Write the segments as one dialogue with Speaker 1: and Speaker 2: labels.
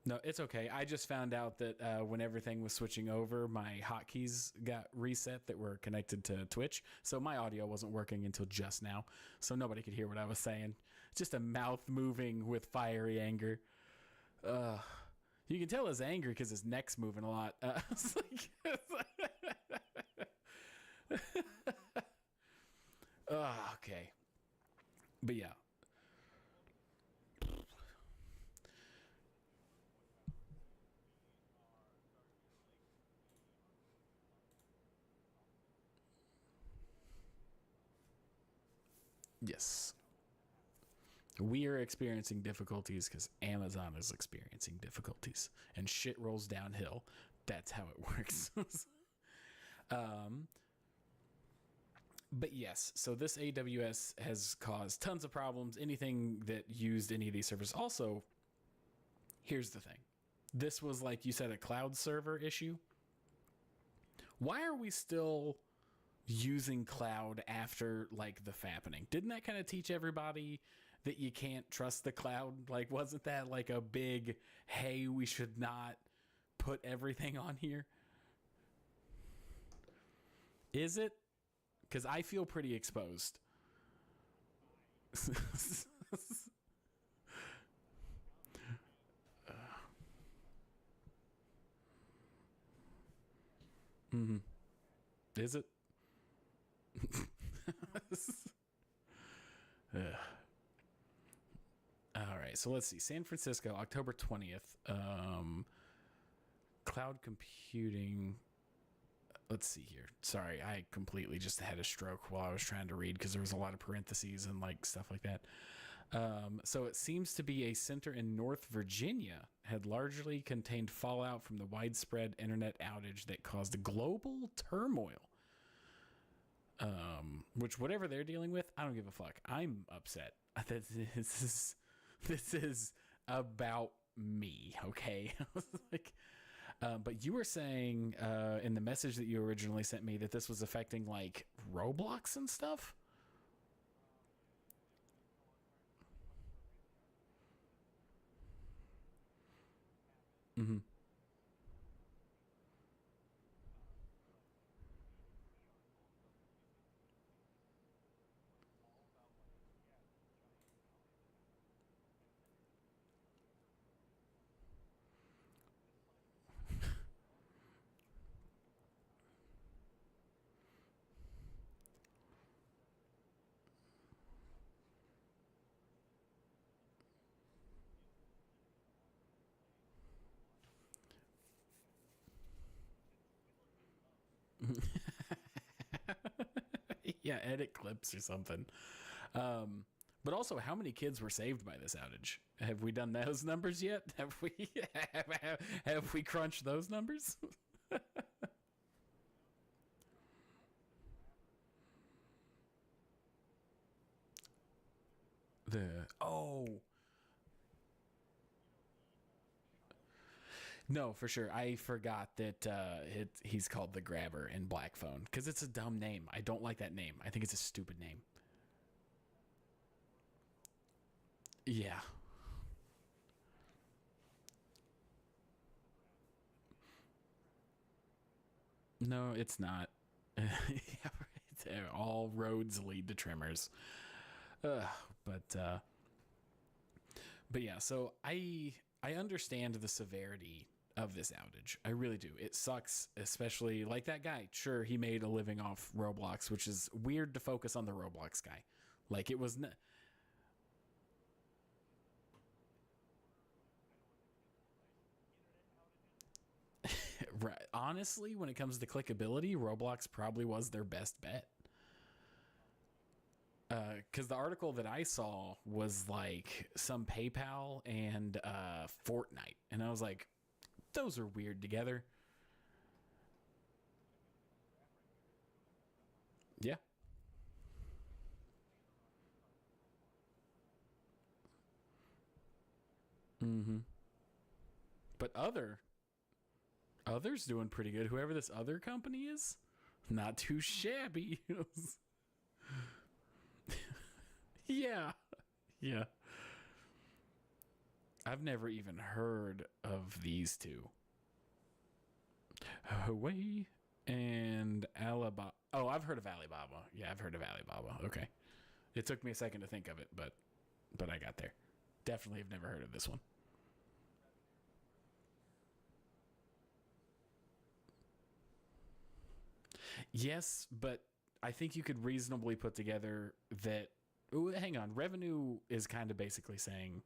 Speaker 1: No, it's okay. I just found out that when everything was switching over, my hotkeys got reset that were connected to Twitch. So my audio wasn't working until just now. So nobody could hear what I was saying. Just a mouth moving with fiery anger. You can tell his anger because his neck's moving a lot. It's like, okay. But yeah. Yes. We are experiencing difficulties because Amazon is experiencing difficulties and shit rolls downhill. That's how it works. But yes, so this AWS has caused tons of problems. Anything that used any of these servers. Also, here's the thing. This was, like you said, a cloud server issue. Why are we still using cloud after, like, the fappening? Didn't that kind of teach everybody that you can't trust the cloud? Like, wasn't that like a big, hey, we should not put everything on here? Is it? Because I feel pretty exposed. Is it? All right, so let's see. San Francisco, October 20th. Cloud computing. Let's see here. Sorry, I completely just had a stroke while I was trying to read because there was a lot of parentheses and like stuff like that. So it seems to be a center in North Virginia had largely contained fallout from the widespread internet outage that caused global turmoil. Which whatever they're dealing with, I don't give a fuck. I'm upset. This is about me, okay? Like, but you were saying in the message that you originally sent me that this was affecting like Roblox and stuff. Mm-hmm. Yeah, edit clips or something. But also, how many kids were saved by this outage? Have we done those numbers yet? Have we crunched those numbers? The no, for sure. I forgot that he's called the Grabber in Black Phone because it's a dumb name. I don't like that name. I think it's a stupid name. Yeah. No, it's not. Yeah, right. All roads lead to Trimmers. But yeah. So I understand the severity of this outage. I really do. It sucks, especially like that guy. Sure, he made a living off Roblox, which is weird to focus on the Roblox guy. Like it was. Right. Honestly, when it comes to clickability, Roblox probably was their best bet. Because the article that I saw was like some PayPal and Fortnite, and I was like, those are weird together. Yeah. But others doing pretty good. Whoever this other company is, not too shabby. Yeah. Yeah. I've never even heard of these two. Hawaii and Alibaba. Oh, I've heard of Alibaba. Yeah, I've heard of Alibaba. Okay. It took me a second to think of it, but I got there. Definitely have never heard of this one. Yes, but I think you could reasonably put together that. Ooh, hang on. Revenue is kind of basically saying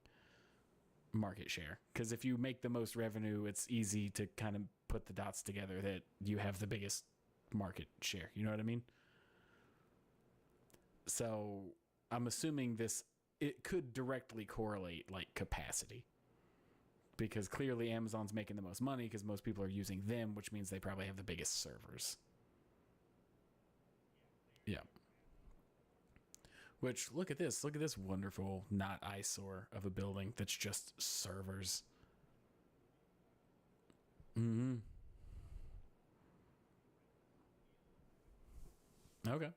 Speaker 1: market share. Because if you make the most revenue, it's easy to kind of put the dots together that you have the biggest market share. You know what I mean? So I'm assuming this, it could directly correlate like capacity. Because clearly Amazon's making the most money because most people are using them, which means they probably have the biggest servers. Yeah. Which, look at this. Look at this wonderful, not eyesore of a building that's just servers. Mm-hmm. Okay.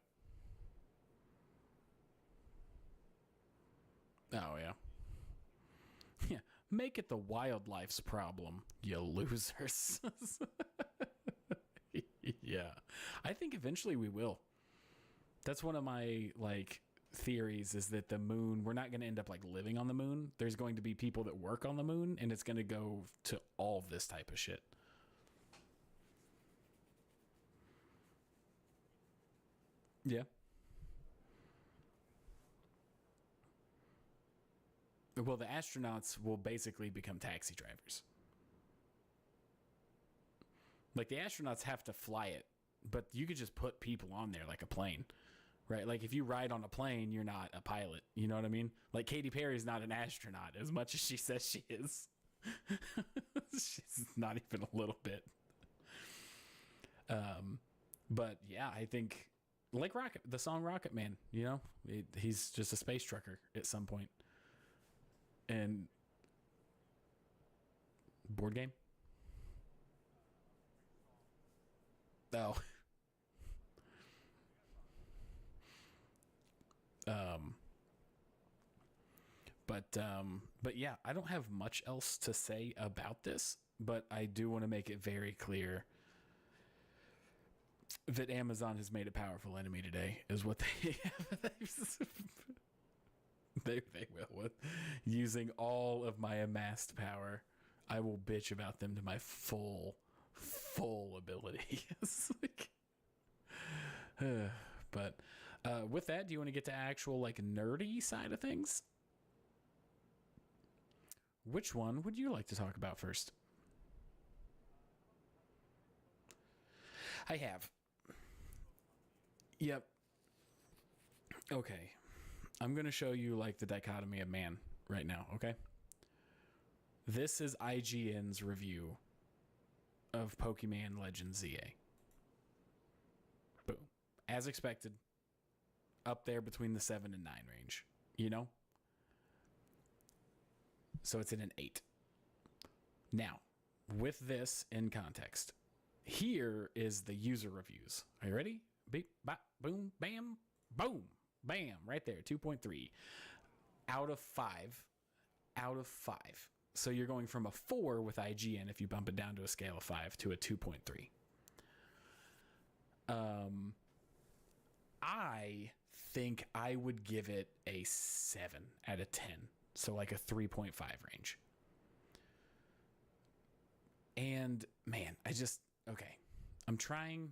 Speaker 1: Oh, yeah. Yeah. Make it the wildlife's problem, you losers. Yeah. I think eventually we will. That's one of my, like, theories is that the moon, we're not going to end up, like, living on the moon. There's going to be people that work on the moon, and it's going to go to all of this type of shit. Yeah. Well, the astronauts will basically become taxi drivers. Like the astronauts have to fly it, but you could just put people on there like a plane, right? Like if you ride on a plane, you're not a pilot. You know what I mean? Like Katy Perry's not an astronaut as much as she says she is. She's not even a little bit. Um, but yeah, I think like Rocket, the song Rocket Man, you know, he's just a space trucker at some point. And board game. Oh, um, but yeah, I don't have much else to say about this, but I do want to make it very clear that Amazon has made a powerful enemy today. Is what they have. They will with using all of my amassed power. I will bitch about them to my full ability. Like, but with that, do you want to get to actual like nerdy side of things? Which one would you like to talk about first? I have. Yep. Okay. I'm going to show you like the dichotomy of man right now, okay? This is IGN's review of Pokemon Legends ZA. Boom. As expected, up there between the 7 and 9 range, you know? So it's in an 8. Now, with this in context, here is the user reviews. Are you ready? Beep, bop, boom, bam, boom, bam, right there, 2.3 out of 5. Out of 5. So you're going from a 4 with IGN if you bump it down to a scale of 5 to a 2.3. I think I would give it a 7 out of 10. So like a 3.5 range. And man, okay. I'm trying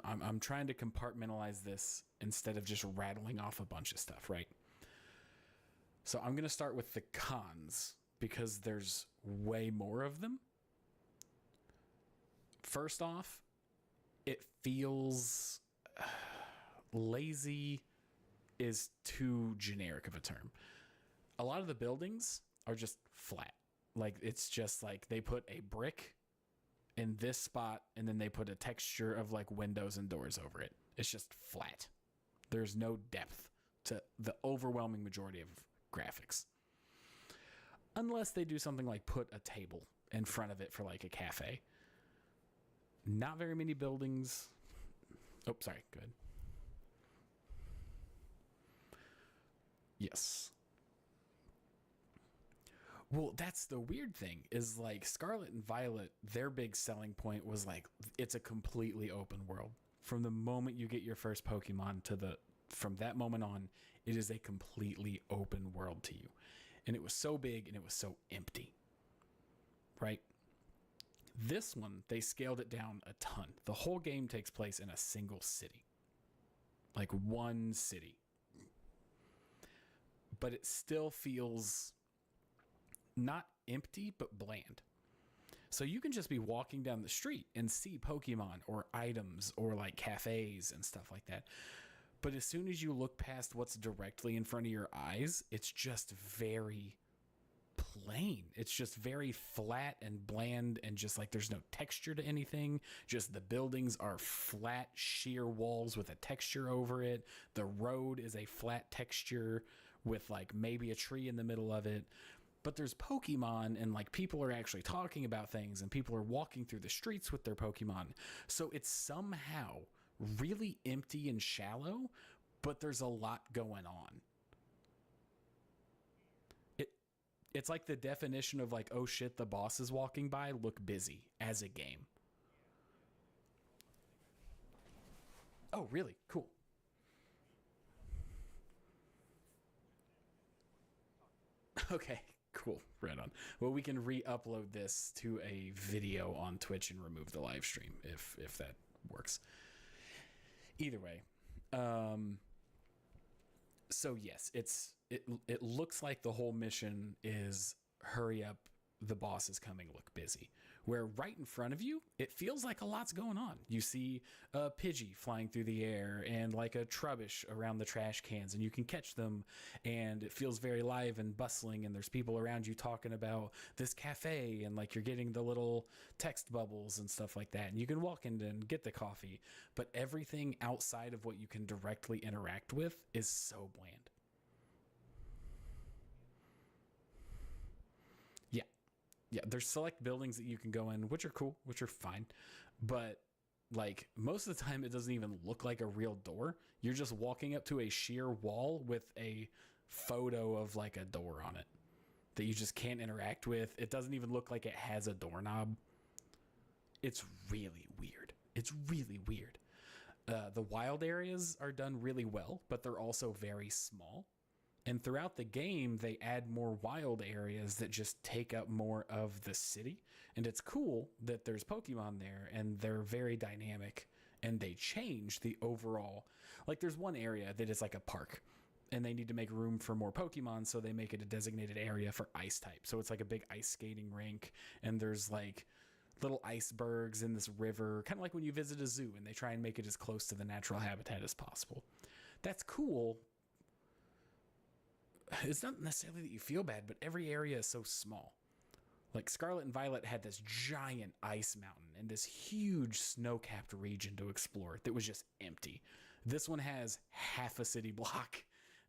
Speaker 1: I'm trying to compartmentalize this instead of just rattling off a bunch of stuff, right? So I'm going to start with the cons because there's way more of them. First off, it feels lazy is too generic of a term. A lot of the buildings are just flat. Like it's just like they put a brick in this spot and then they put a texture of like windows and doors over it. It's just flat. There's no depth to the overwhelming majority of graphics. Unless they do something like put a table in front of it for like a cafe. Not very many buildings. Oh, sorry. Good. Yes. Well, that's the weird thing is like Scarlet and Violet, their big selling point was like it's a completely open world. From the moment you get your first Pokemon to the from that moment on, it is a completely open world to you. And it was so big and it was so empty. Right? This one, they scaled it down a ton. The whole game takes place in a single city. Like one city. But it still feels not empty, but bland. So you can just be walking down the street and see Pokemon or items or like cafes and stuff like that. But as soon as you look past what's directly in front of your eyes, it's just very plain. It's just very flat and bland and just like there's no texture to anything. Just the buildings are flat, sheer walls with a texture over it. The road is a flat texture with like maybe a tree in the middle of it. But there's Pokemon and like people are actually talking about things and people are walking through the streets with their Pokemon. So it's somehow really empty and shallow, but there's a lot going on. It's like the definition of like, oh shit, the boss is walking by, look busy as a game. Oh, really? Cool. Okay, cool. Right on. Well, we can re-upload this to a video on Twitch and remove the live stream if that works. Either way, so yes, it looks like the whole mission is hurry up, the boss is coming, look busy. Where right in front of you, it feels like a lot's going on. You see a Pidgey flying through the air and like a Trubbish around the trash cans, and you can catch them, and it feels very live and bustling, and there's people around you talking about this cafe, and like you're getting the little text bubbles and stuff like that, and you can walk in and get the coffee, but everything outside of what you can directly interact with is so bland. Yeah. Yeah, there's select buildings that you can go in, which are cool, which are fine. But like most of the time, it doesn't even look like a real door. You're just walking up to a sheer wall with a photo of like a door on it that you just can't interact with. It doesn't even look like it has a doorknob. It's really weird. It's really weird. The wild areas are done really well, but they're also very small. And throughout the game, they add more wild areas that just take up more of the city. And it's cool that there's Pokemon there and they're very dynamic and they change the overall. Like there's one area that is like a park and they need to make room for more Pokemon. So they make it a designated area for ice type. So it's like a big ice skating rink and there's like little icebergs in this river, kind of like when you visit a zoo and they try and make it as close to the natural habitat as possible. That's cool. It's not necessarily that you feel bad, but every area is so small. Like Scarlet and Violet had this giant ice mountain and this huge snow-capped region to explore that was just empty. This one has half a city block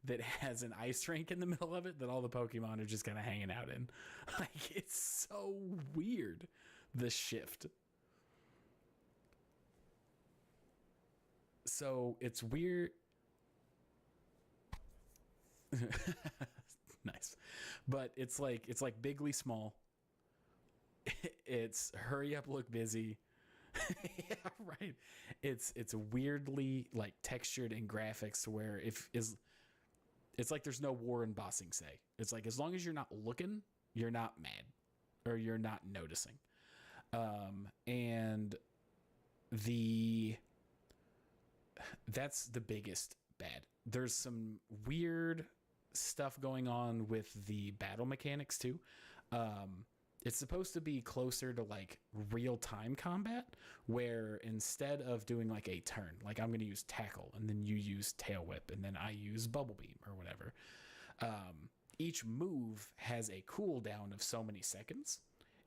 Speaker 1: that has an ice rink in the middle of it that all the Pokemon are just kind of hanging out in. Like, it's so weird, the shift. So it's weird. Nice. But it's like bigly small. It's hurry up, look busy. Yeah, right. It's weirdly like textured in graphics where it's like there's no war in Bossing Say. It's like as long as you're not looking, you're not mad or you're not noticing. And that's the biggest bad. There's some weird stuff going on with the battle mechanics too. It's supposed to be closer to like real-time combat where instead of doing like a turn, like I'm going to use tackle and then you use tail whip and then I use bubble beam or whatever. Each move has a cooldown of so many seconds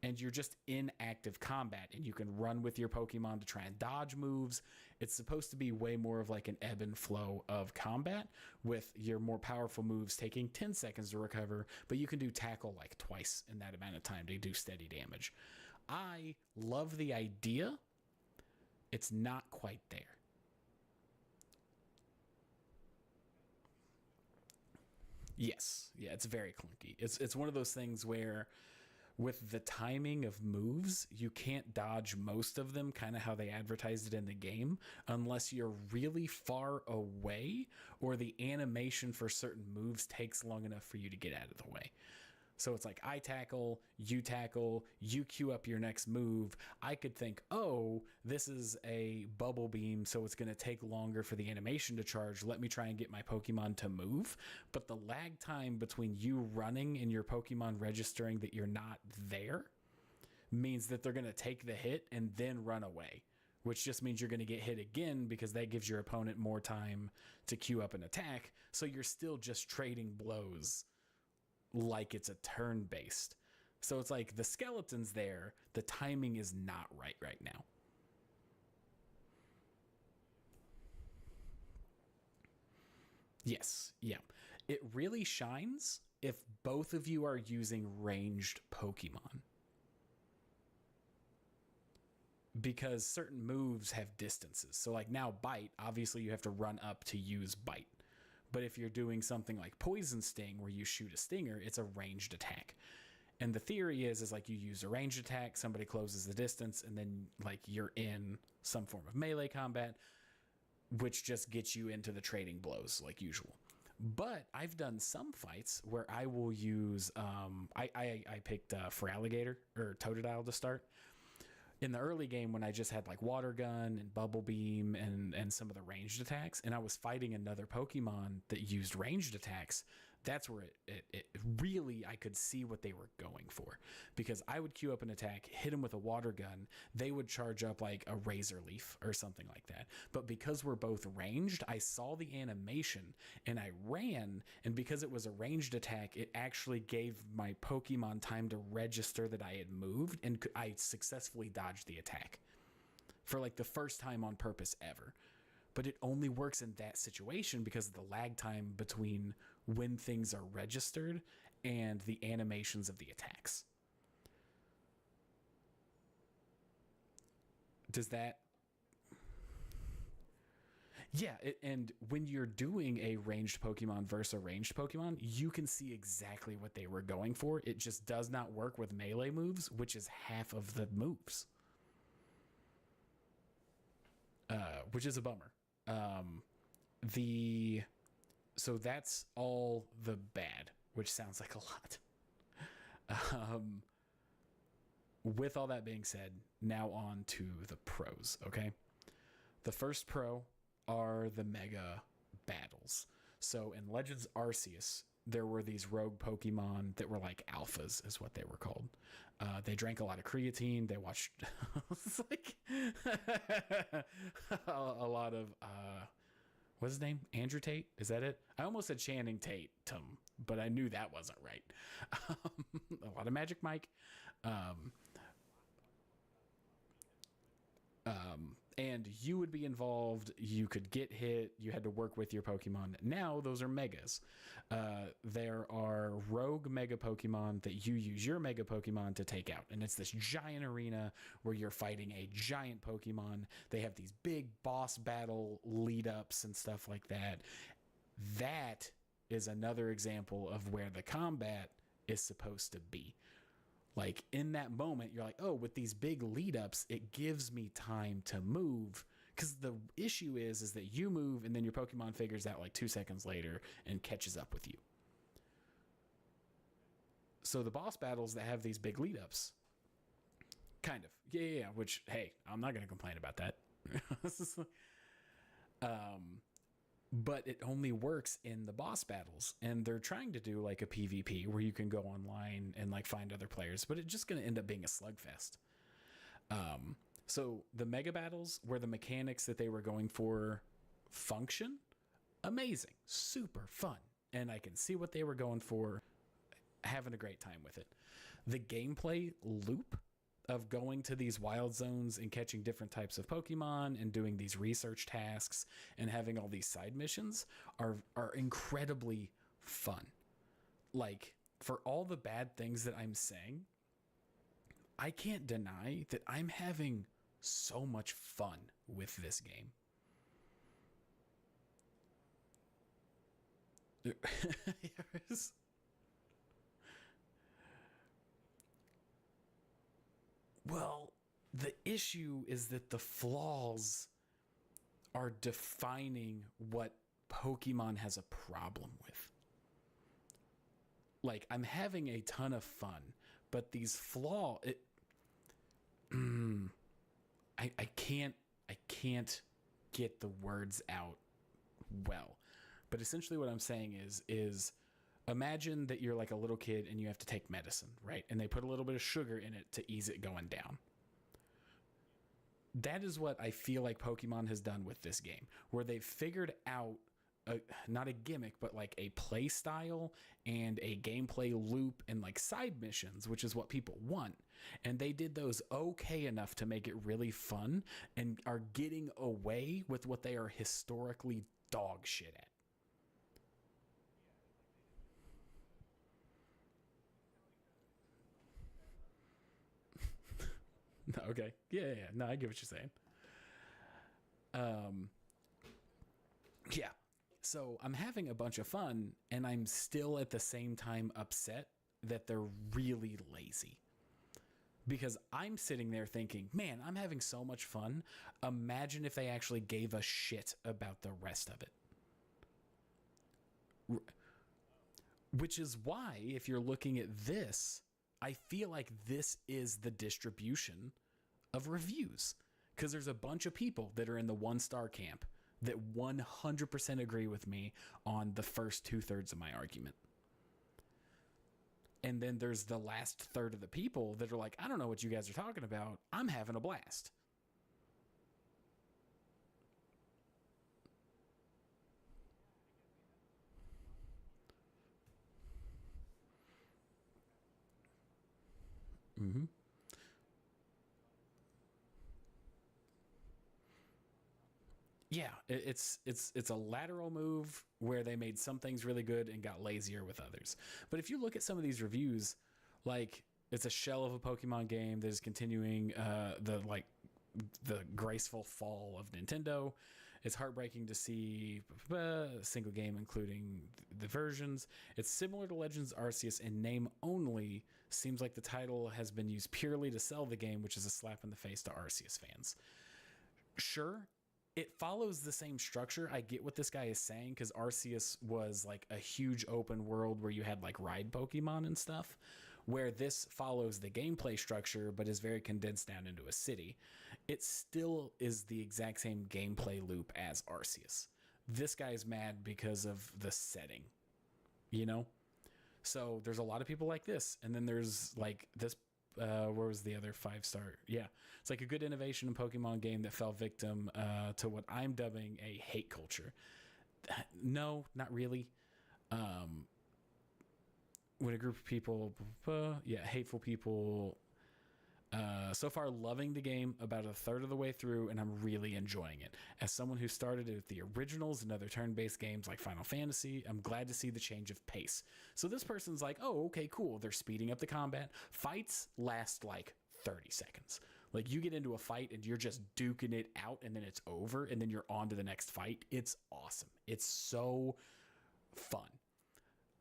Speaker 1: and you're just in active combat and you can run with your Pokemon to try and dodge moves. It's supposed to be way more of like an ebb and flow of combat with your more powerful moves taking 10 seconds to recover, but you can do tackle like twice in that amount of time to do steady damage. I love the idea. It's not quite there. Yes. Yeah, it's very clunky. It's one of those things where with the timing of moves, you can't dodge most of them, kind of how they advertised it in the game, unless you're really far away or the animation for certain moves takes long enough for you to get out of the way. So it's like I tackle, you queue up your next move. I could think, oh, this is a bubble beam, so it's going to take longer for the animation to charge. Let me try and get my Pokemon to move. But the lag time between you running and your Pokemon registering that you're not there means that they're going to take the hit and then run away, which just means you're going to get hit again because that gives your opponent more time to queue up an attack. So you're still just trading blows like it's a turn based. So it's like the skeleton's there, the timing is not right now. Yes, yeah. It really shines if both of you are using ranged Pokemon. Because certain moves have distances. So like now Bite, obviously you have to run up to use Bite. But if you're doing something like Poison Sting where you shoot a stinger, it's a ranged attack. And the theory is like you use a ranged attack, somebody closes the distance, and then like you're in some form of melee combat, which just gets you into the trading blows like usual. But I've done some fights where I will use I picked Feraligatr or Totodile to start. In the early game when I just had like Water Gun and Bubble Beam and some of the ranged attacks, and I was fighting another Pokemon that used ranged attacks, that's where it really, I could see what they were going for. Because I would queue up an attack, hit them with a Water Gun, they would charge up like a Razor Leaf or something like that. But because we're both ranged, I saw the animation and I ran, and because it was a ranged attack, it actually gave my Pokemon time to register that I had moved, and I successfully dodged the attack for like the first time on purpose ever. But it only works in that situation because of the lag time between when things are registered and the animations of the attacks. Does that? Yeah, and when you're doing a ranged Pokemon versus a ranged Pokemon, you can see exactly what they were going for. It just does not work with melee moves, which is half of the moves, which is a bummer. The So that's all the bad, which sounds like a lot. With all that being said, now on to the pros, okay? The first pro are the mega battles. So in Legends Arceus, there were these rogue Pokemon that were like alphas, is what they were called. They drank a lot of creatine. They watched it's like a lot of what's his name? Andrew Tate? Is that it? I almost said Channing Tatum, but I knew that wasn't right. A lot of Magic Mike. Um, and you would be involved. You could get hit. You had to work with your Pokemon. Now those are megas. There are rogue mega Pokemon that you use your mega Pokemon to take out. And it's this giant arena where you're fighting a giant Pokemon. They have these big boss battle lead ups and stuff like that. That is another example of where the combat is supposed to be. Like in that moment, you're like, oh, with these big lead ups, it gives me time to move. Because the issue is that you move and then your Pokemon figures out like 2 seconds later and catches up with you. So the boss battles that have these big lead ups, kind of, yeah, which, hey, I'm not going to complain about that. But it only works in the boss battles, and they're trying to do like a PvP where you can go online and like find other players, but it's just going to end up being a slugfest. So the mega battles where the mechanics that they were going for function, amazing, super fun. And I can see what they were going for, having a great time with it. The gameplay loop of going to these wild zones and catching different types of Pokemon and doing these research tasks and having all these side missions are incredibly fun. Like, for all the bad things that I'm saying, I can't deny that I'm having so much fun with this game. Yes. Well, the issue is that the flaws are defining what Pokemon has a problem with. Like, I'm having a ton of fun, but these flaws, I can't get the words out well. But essentially what I'm saying is imagine that you're like a little kid and you have to take medicine, right? And they put a little bit of sugar in it to ease it going down. That is what I feel like Pokemon has done with this game, where they've figured out not a gimmick, but like a play style and a gameplay loop and like side missions, which is what people want. And they did those okay enough to make it really fun and are getting away with what they are historically dog shit at. Okay. Yeah. No, I get what you're saying. Um, yeah. So I'm having a bunch of fun, and I'm still at the same time upset that they're really lazy. Because I'm sitting there thinking, man, I'm having so much fun. Imagine if they actually gave a shit about the rest of it. Which is why, if you're looking at this, I feel like this is the distribution of reviews. Because there's a bunch of people that are in the 1-star camp that 100% agree with me on the first 2/3 of my argument. And then there's the last third of the people that are like, I don't know what you guys are talking about. I'm having a blast. Mm-hmm. Yeah, it's a lateral move where they made some things really good and got lazier with others. But if you look at some of these reviews, like it's a shell of a Pokemon game that is continuing the graceful fall of Nintendo. It's heartbreaking to see a single game, including the versions. It's similar to Legends Arceus in name only. Seems like the title has been used purely to sell the game, which is a slap in the face to Arceus fans. Sure, it follows the same structure. I get what this guy is saying because Arceus was like a huge open world where you had like ride Pokemon and stuff, where this follows the gameplay structure but is very condensed down into a city. It still is the exact same gameplay loop as Arceus. This guy's mad because of the setting, you know? So there's a lot of people like this. And then there's like this where was the other 5-star? Yeah, it's like a good innovation in Pokemon game that fell victim to what I'm dubbing a hate culture. No, not really. Um, when a group of people, hateful people, so far loving the game about a third of the way through, and I'm really enjoying it. As someone who started it with the originals and other turn-based games like Final Fantasy, I'm glad to see the change of pace. So this person's like, oh, okay, cool. They're speeding up the combat. Fights last like 30 seconds. Like you get into a fight and you're just duking it out and then it's over and then you're on to the next fight. It's awesome. It's so fun.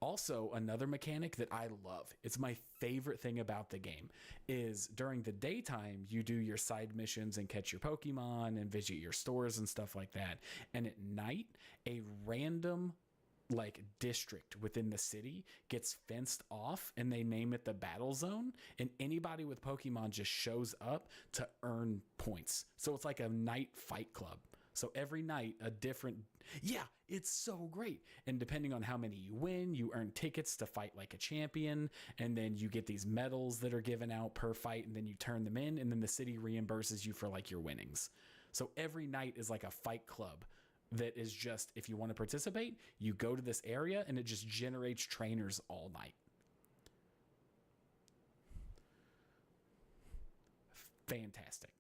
Speaker 1: Also, another mechanic that I love, it's my favorite thing about the game, is during the daytime, you do your side missions and catch your Pokemon and visit your stores and stuff like that. And at night, a random like district within the city gets fenced off and they name it the battle zone, and anybody with Pokemon just shows up to earn points. So it's like a night fight club. So every night a different, yeah, it's so great. And depending on how many you win, you earn tickets to fight like a champion, and then you get these medals that are given out per fight, and then you turn them in, and then the city reimburses you for like your winnings. So every night is like a fight club that is just, if you want to participate, you go to this area and it just generates trainers all night. Fantastic.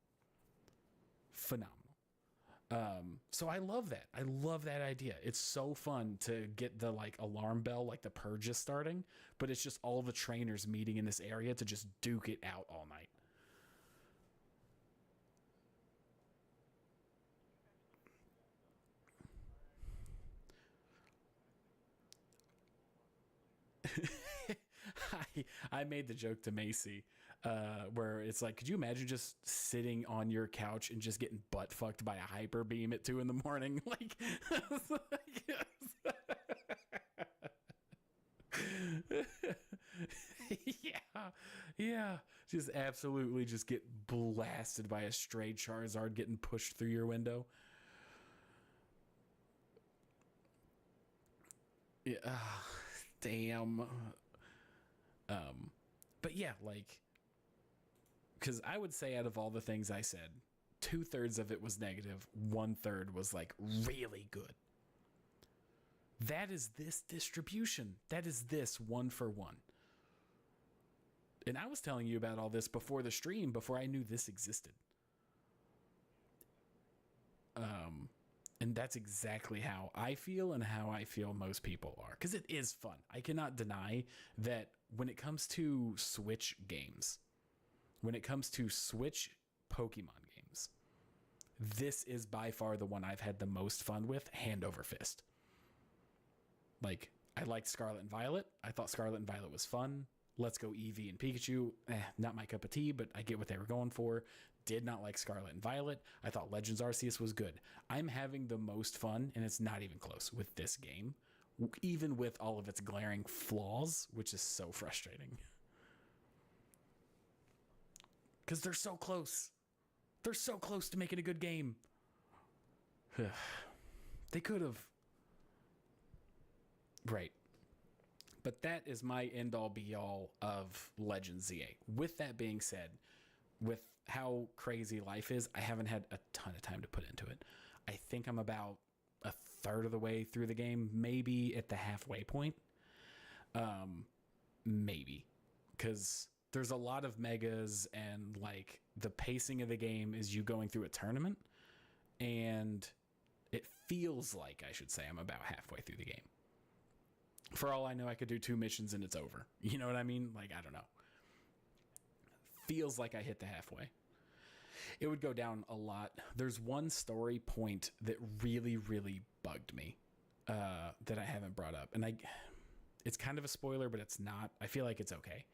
Speaker 1: Phenomenal. So I love that. I love that idea. It's so fun to get the like alarm bell, like the purge is starting, but it's just all the trainers meeting in this area to just duke it out all night. I made the joke to Macy, where it's like, could you imagine just sitting on your couch and just getting butt fucked by a hyper beam at 2 a.m? Like, yeah, just absolutely just get blasted by a stray Charizard getting pushed through your window. Yeah, damn. But yeah, like, because I would say out of all the things I said, 2/3 of it was negative, 1/3 was like really good. That is this distribution. That is this 1-for-1. And I was telling you about all this before the stream, before I knew this existed. And that's exactly how I feel and how I feel most people are. Because it is fun. I cannot deny that when it comes to Switch games, when it comes to Switch Pokemon games, this is by far the one I've had the most fun with, hand over fist. Like, I liked Scarlet and Violet. I thought Scarlet and Violet was fun. Let's Go Eevee and Pikachu, not my cup of tea, but I get what they were going for. Did not like Scarlet and Violet. I thought Legends Arceus was good. I'm having the most fun, and it's not even close, with this game, even with all of its glaring flaws, which is so frustrating. Because they're so close. They're so close to making a good game. They could have. Right. But that is my end-all be-all of Legends ZA. With that being said, with how crazy life is, I haven't had a ton of time to put into it. I think I'm about 1/3 of the way through the game, maybe at the halfway point. Maybe. Because there's a lot of megas, and like the pacing of the game is you going through a tournament, and it feels like, I should say, I'm about halfway through the game. For all I know, I could do 2 missions and it's over. You know what I mean? Like, I don't know. Feels like I hit the halfway. It would go down a lot. There's one story point that really, really bugged me that I haven't brought up. And it's kind of a spoiler, but it's not. I feel like it's okay.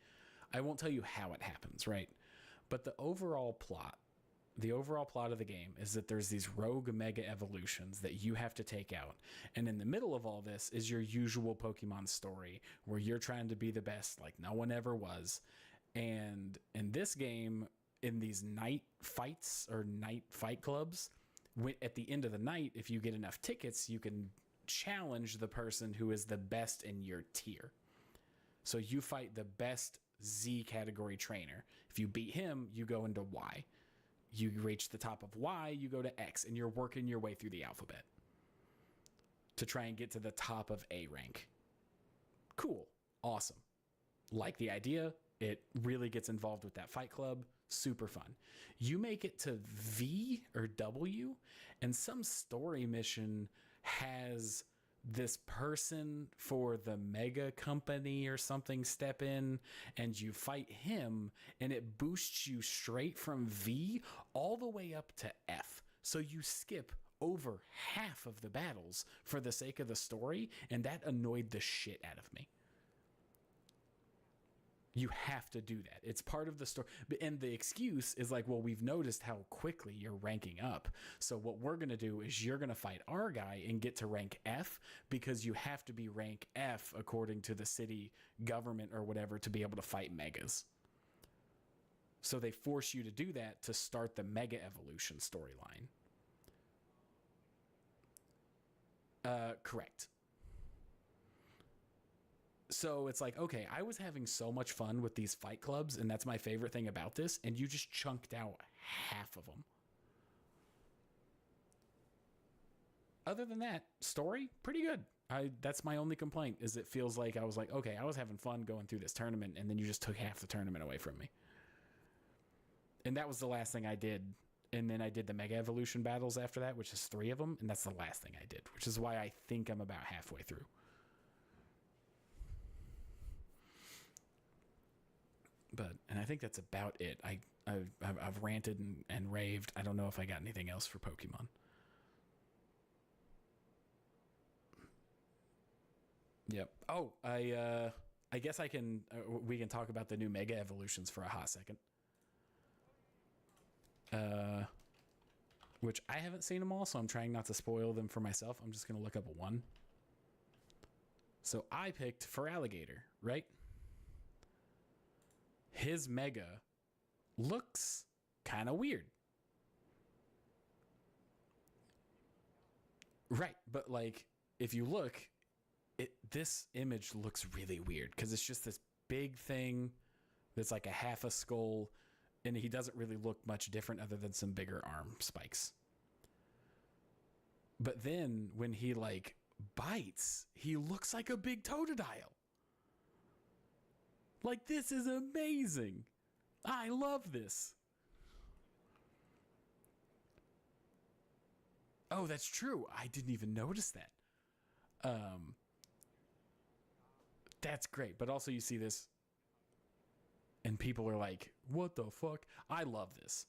Speaker 1: I won't tell you how it happens, right? But the overall plot of the game is that there's these rogue mega evolutions that you have to take out. And in the middle of all this is your usual Pokemon story where you're trying to be the best like no one ever was. And in this game, in these night fights or night fight clubs, at the end of the night, if you get enough tickets, you can challenge the person who is the best in your tier. So you fight the best Z category trainer. If you beat him, you go into Y. You reach the top of Y, you go to X, and you're working your way through the alphabet to try and get to the top of A rank. Cool. Awesome. Like the idea. It really gets involved with that fight club. Super fun. You make it to V or W, and some story mission has this person for the mega company or something step in, and you fight him, and it boosts you straight from V all the way up to F. So you skip over half of the battles for the sake of the story, and that annoyed the shit out of me. You have to do that. It's part of the story. And the excuse is like, well, we've noticed how quickly you're ranking up. So what we're going to do is you're going to fight our guy and get to rank F, because you have to be rank F according to the city government or whatever to be able to fight megas. So they force you to do that to start the mega evolution storyline. Correct. So it's like, okay, I was having so much fun with these fight clubs, and that's my favorite thing about this, and you just chunked out half of them. Other than that, story, pretty good. That's my only complaint, is it feels like I was like, okay, I was having fun going through this tournament, and then you just took half the tournament away from me. And that was the last thing I did. And then I did the Mega Evolution battles after that, which is 3 of them, and that's the last thing I did, which is why I think I'm about halfway through. And I think that's about it. I've ranted and raved. I don't know if I got anything else for Pokemon. Yep. Oh, I guess I can. We can talk about the new Mega Evolutions for a hot second. Which I haven't seen them all, so I'm trying not to spoil them for myself. I'm just gonna look up one. So I picked for Alligator, right? His Mega looks kind of weird. Right, but like if you look, this image looks really weird because it's just this big thing that's like a half a skull, and he doesn't really look much different other than some bigger arm spikes. But then when he like bites, he looks like a big totodile. Like, this is amazing. I love this. Oh, that's true. I didn't even notice that. That's great. But also you see this and people are like, what the fuck? I love this.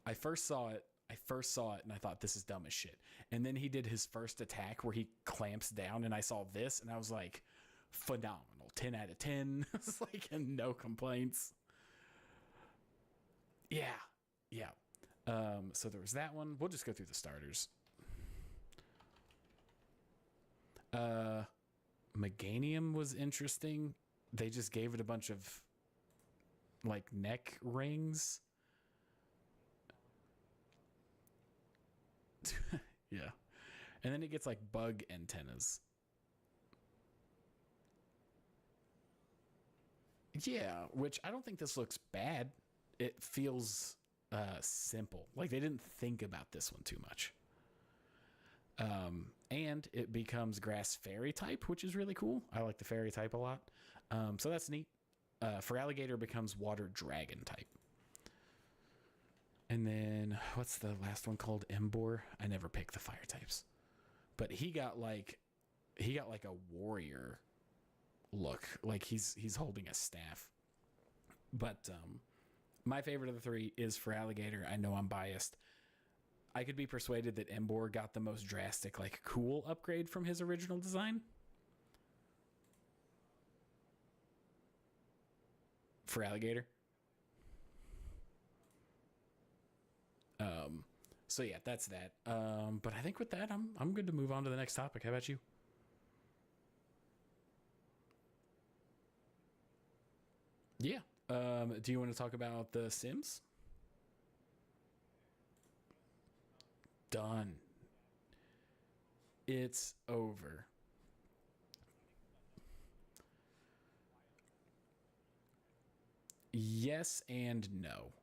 Speaker 1: I first saw it and I thought, this is dumb as shit. And then he did his first attack where he clamps down and I saw this and I was like, phenomenal. 10 out of 10. It's like, and no complaints. Yeah. Yeah. So there was that one. We'll just go through the starters. Meganium was interesting. They just gave it a bunch of like neck rings. Yeah. And then it gets like bug antennas. Yeah, which I don't think this looks bad. It feels simple. Like they didn't think about this one too much. And it becomes grass fairy type, which is really cool. I like the fairy type a lot. So that's neat. For Alligator becomes water dragon type. And then what's the last one called? Embor. I never pick the fire types. But he got like a warrior look. Like he's holding a staff. But my favorite of the three is for Alligator. I know I'm biased. I could be persuaded that Embor got the most drastic, like cool upgrade from his original design. For Alligator. So yeah, that's that. But I think with that, I'm good to move on to the next topic. How about you? Yeah. Do you want to talk about the Sims? Done. It's over. Yes and no.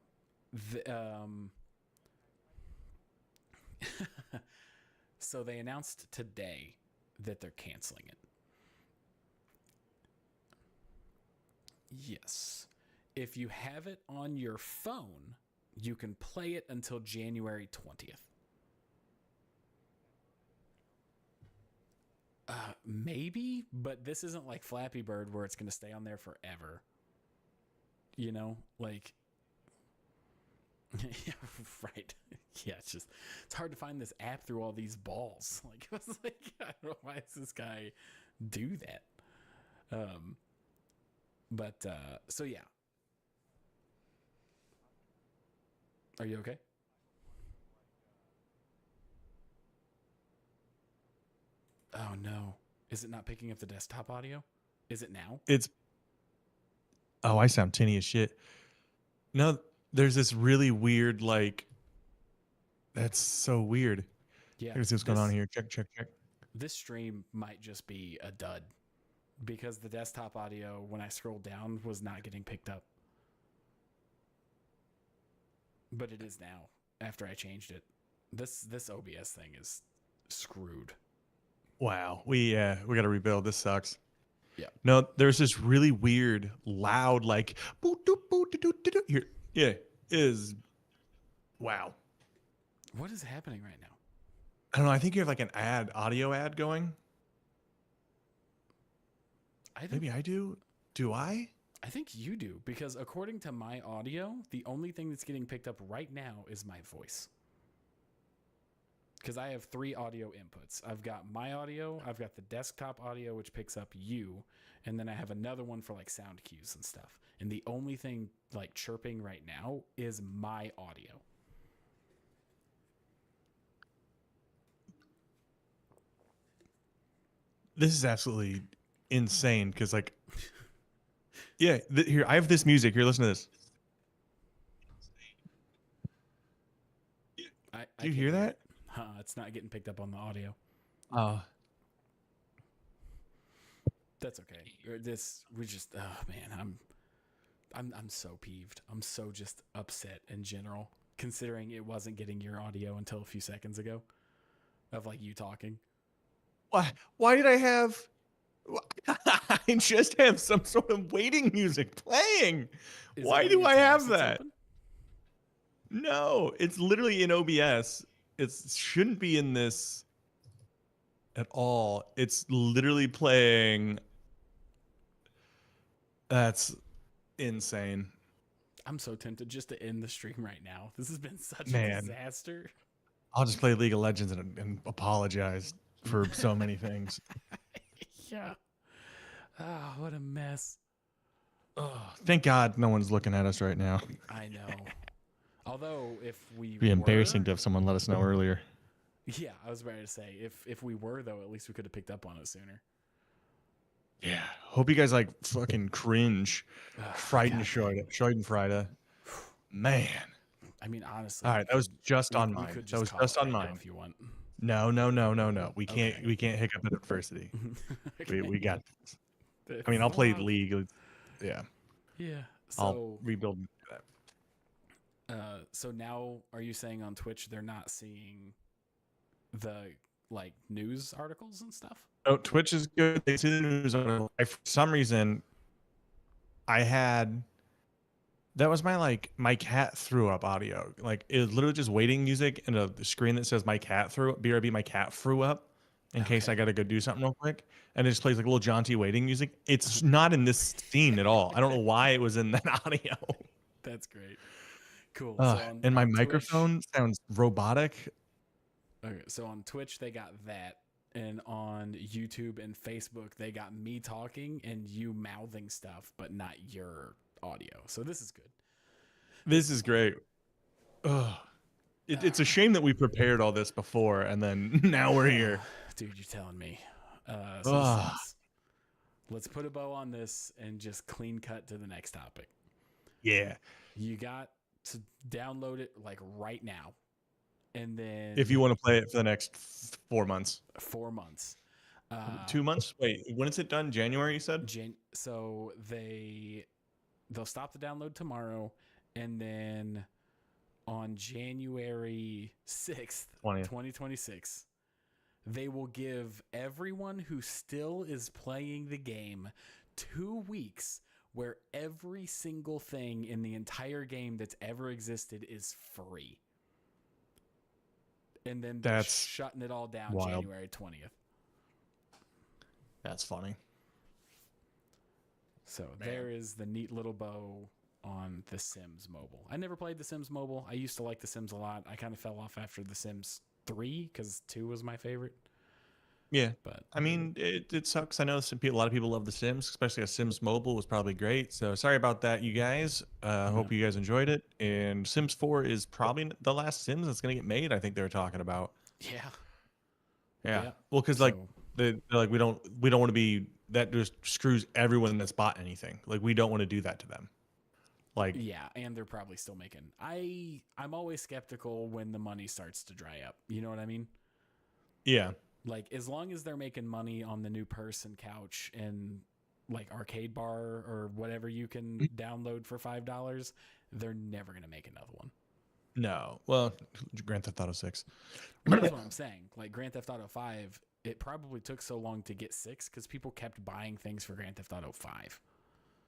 Speaker 1: So they announced today that they're canceling it. Yes. If you have it on your phone, you can play it until January 20th. Maybe, but this isn't like Flappy Bird where it's going to stay on there forever. You know, like, yeah, right. Yeah, it's hard to find this app through all these balls. Like, I was like, I don't know, why does this guy do that? So yeah. Are you okay? Oh no. Is it not picking up the desktop audio? Is it now?
Speaker 2: Oh, I sound tinny as shit. No, there's this really weird, like, that's so weird.
Speaker 1: Yeah.
Speaker 2: Here's what's going on here. Check.
Speaker 1: This stream might just be a dud because the desktop audio, when I scrolled down, was not getting picked up. But it is now after I changed it. This OBS thing is screwed.
Speaker 2: Wow. We got to rebuild. This sucks.
Speaker 1: Yeah.
Speaker 2: No, there's this really weird, loud, like, boot, doot, boot, doot, doot, doot, here. Yeah, is wow.
Speaker 1: What is happening right now?
Speaker 2: I don't know. I think you have like an audio ad going. Maybe I do. Do I?
Speaker 1: I think you do, because according to my audio, the only thing that's getting picked up right now is my voice. because I have 3 audio inputs. I've got my audio, I've got the desktop audio, which picks up you, and then I have another one for like sound cues and stuff. And the only thing like chirping right now is my audio.
Speaker 2: This is absolutely insane because, like, yeah, here I have this music. Here, listen to this. Do you hear that?
Speaker 1: It's not getting picked up on the audio. That's okay. Oh man, I'm so peeved. I'm so just upset in general, considering it wasn't getting your audio until a few seconds ago, of like you talking.
Speaker 2: Why did I have? I just have some sort of waiting music playing. Why do I have that? No, it's literally in OBS. It shouldn't be in this at all. It's literally playing. That's insane.
Speaker 1: I'm so tempted just to end the stream right now. This has been such
Speaker 2: Man.
Speaker 1: a disaster.
Speaker 2: I'll just play League of Legends and apologize for so many things.
Speaker 1: Yeah. Ah, what a mess.
Speaker 2: Oh, thank God no one's looking at us right now.
Speaker 1: I know. Although if we
Speaker 2: It'd be embarrassing to have someone let us know earlier.
Speaker 1: Yeah, I was about to say if we were though, at least we could have picked up on it sooner.
Speaker 2: Yeah. Hope you guys like fucking cringe. Schadenfreude. Man.
Speaker 1: I mean, honestly.
Speaker 2: All right, that was just on mine. That was just on mine.
Speaker 1: If you want.
Speaker 2: No. We can't hiccup at adversity.
Speaker 1: Okay.
Speaker 2: We got this. I mean, I'll play League. Yeah.
Speaker 1: Yeah. So
Speaker 2: I'll rebuild that.
Speaker 1: So now are you saying on Twitch they're not seeing the like news articles and stuff?
Speaker 2: Oh, Twitch is good. They see the news article. For some reason, that was my cat threw up audio. Like it was literally just waiting music and a screen that says my cat threw up. BRB, my cat threw up in case I got to go do something real quick. And it just plays like a little jaunty waiting music. It's not in this scene at all. I don't know why it was in that audio.
Speaker 1: That's great. Cool.
Speaker 2: And my microphone sounds robotic.
Speaker 1: Okay, so on Twitch they got that, and on YouTube and Facebook they got me talking and you mouthing stuff, but not your audio. So this is good.
Speaker 2: This is great. It's a shame that we prepared all this before, and then now we're here.
Speaker 1: Dude, you're telling me. Let's put a bow on this and just clean cut to the next topic.
Speaker 2: Yeah.
Speaker 1: You got to download it like right now. And then
Speaker 2: if you want to play it for the next 4 months.
Speaker 1: 4 months.
Speaker 2: 2 months? Wait, when is it done? January, you said?
Speaker 1: So they'll stop the download tomorrow, and then on January 6th, 2026, they will give everyone who still is playing the game 2 weeks where every single thing in the entire game that's ever existed is free. And then they're shutting it all down January 20th.
Speaker 2: That's funny.
Speaker 1: So there is the neat little bow on The Sims Mobile. I never played The Sims Mobile. I used to like The Sims a lot. I kind of fell off after The Sims 3 because 2 was my favorite.
Speaker 2: Yeah, but I mean, it sucks. I know a lot of people love The Sims, especially Sims Mobile was probably great. So sorry about that, you guys. Hope you guys enjoyed it. And Sims 4 is probably the last Sims that's gonna get made. I think they were talking about. Yeah. Well, because they're like we don't want to be that just screws everyone that's bought anything. Like we don't want to do that to them. Like
Speaker 1: and they're probably still making. I'm always skeptical when the money starts to dry up. You know what I mean?
Speaker 2: Yeah.
Speaker 1: Like, as long as they're making money on the new person couch and like Arcade Bar or whatever you can download for $5, they're never going to make another one.
Speaker 2: No. Well, Grand Theft Auto 6.
Speaker 1: That's what I'm saying. Like Grand Theft Auto 5, it probably took so long to get 6 because people kept buying things for Grand Theft Auto 5.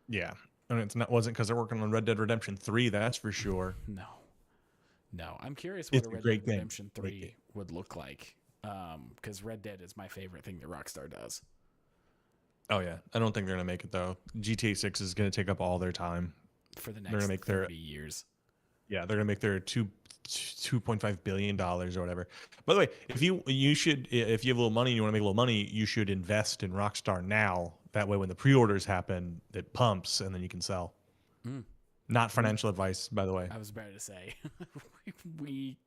Speaker 2: Yeah. And wasn't because they're working on Red Dead Redemption 3, that's for sure.
Speaker 1: No. I'm curious what a Red Dead Redemption 3 would look like. Because Red Dead is my favorite thing that Rockstar does.
Speaker 2: Oh yeah, I don't think they're gonna make it though. GTA 6 is gonna take up all their time
Speaker 1: for the next 30 years.
Speaker 2: Yeah, they're gonna make their $2.5 billion or whatever. By the way, if you should, if you have a little money and you want to make a little money, you should invest in Rockstar now. That way, when the pre-orders happen, it pumps and then you can sell.
Speaker 1: Mm.
Speaker 2: Not financial advice, by the way.
Speaker 1: I was about to say, we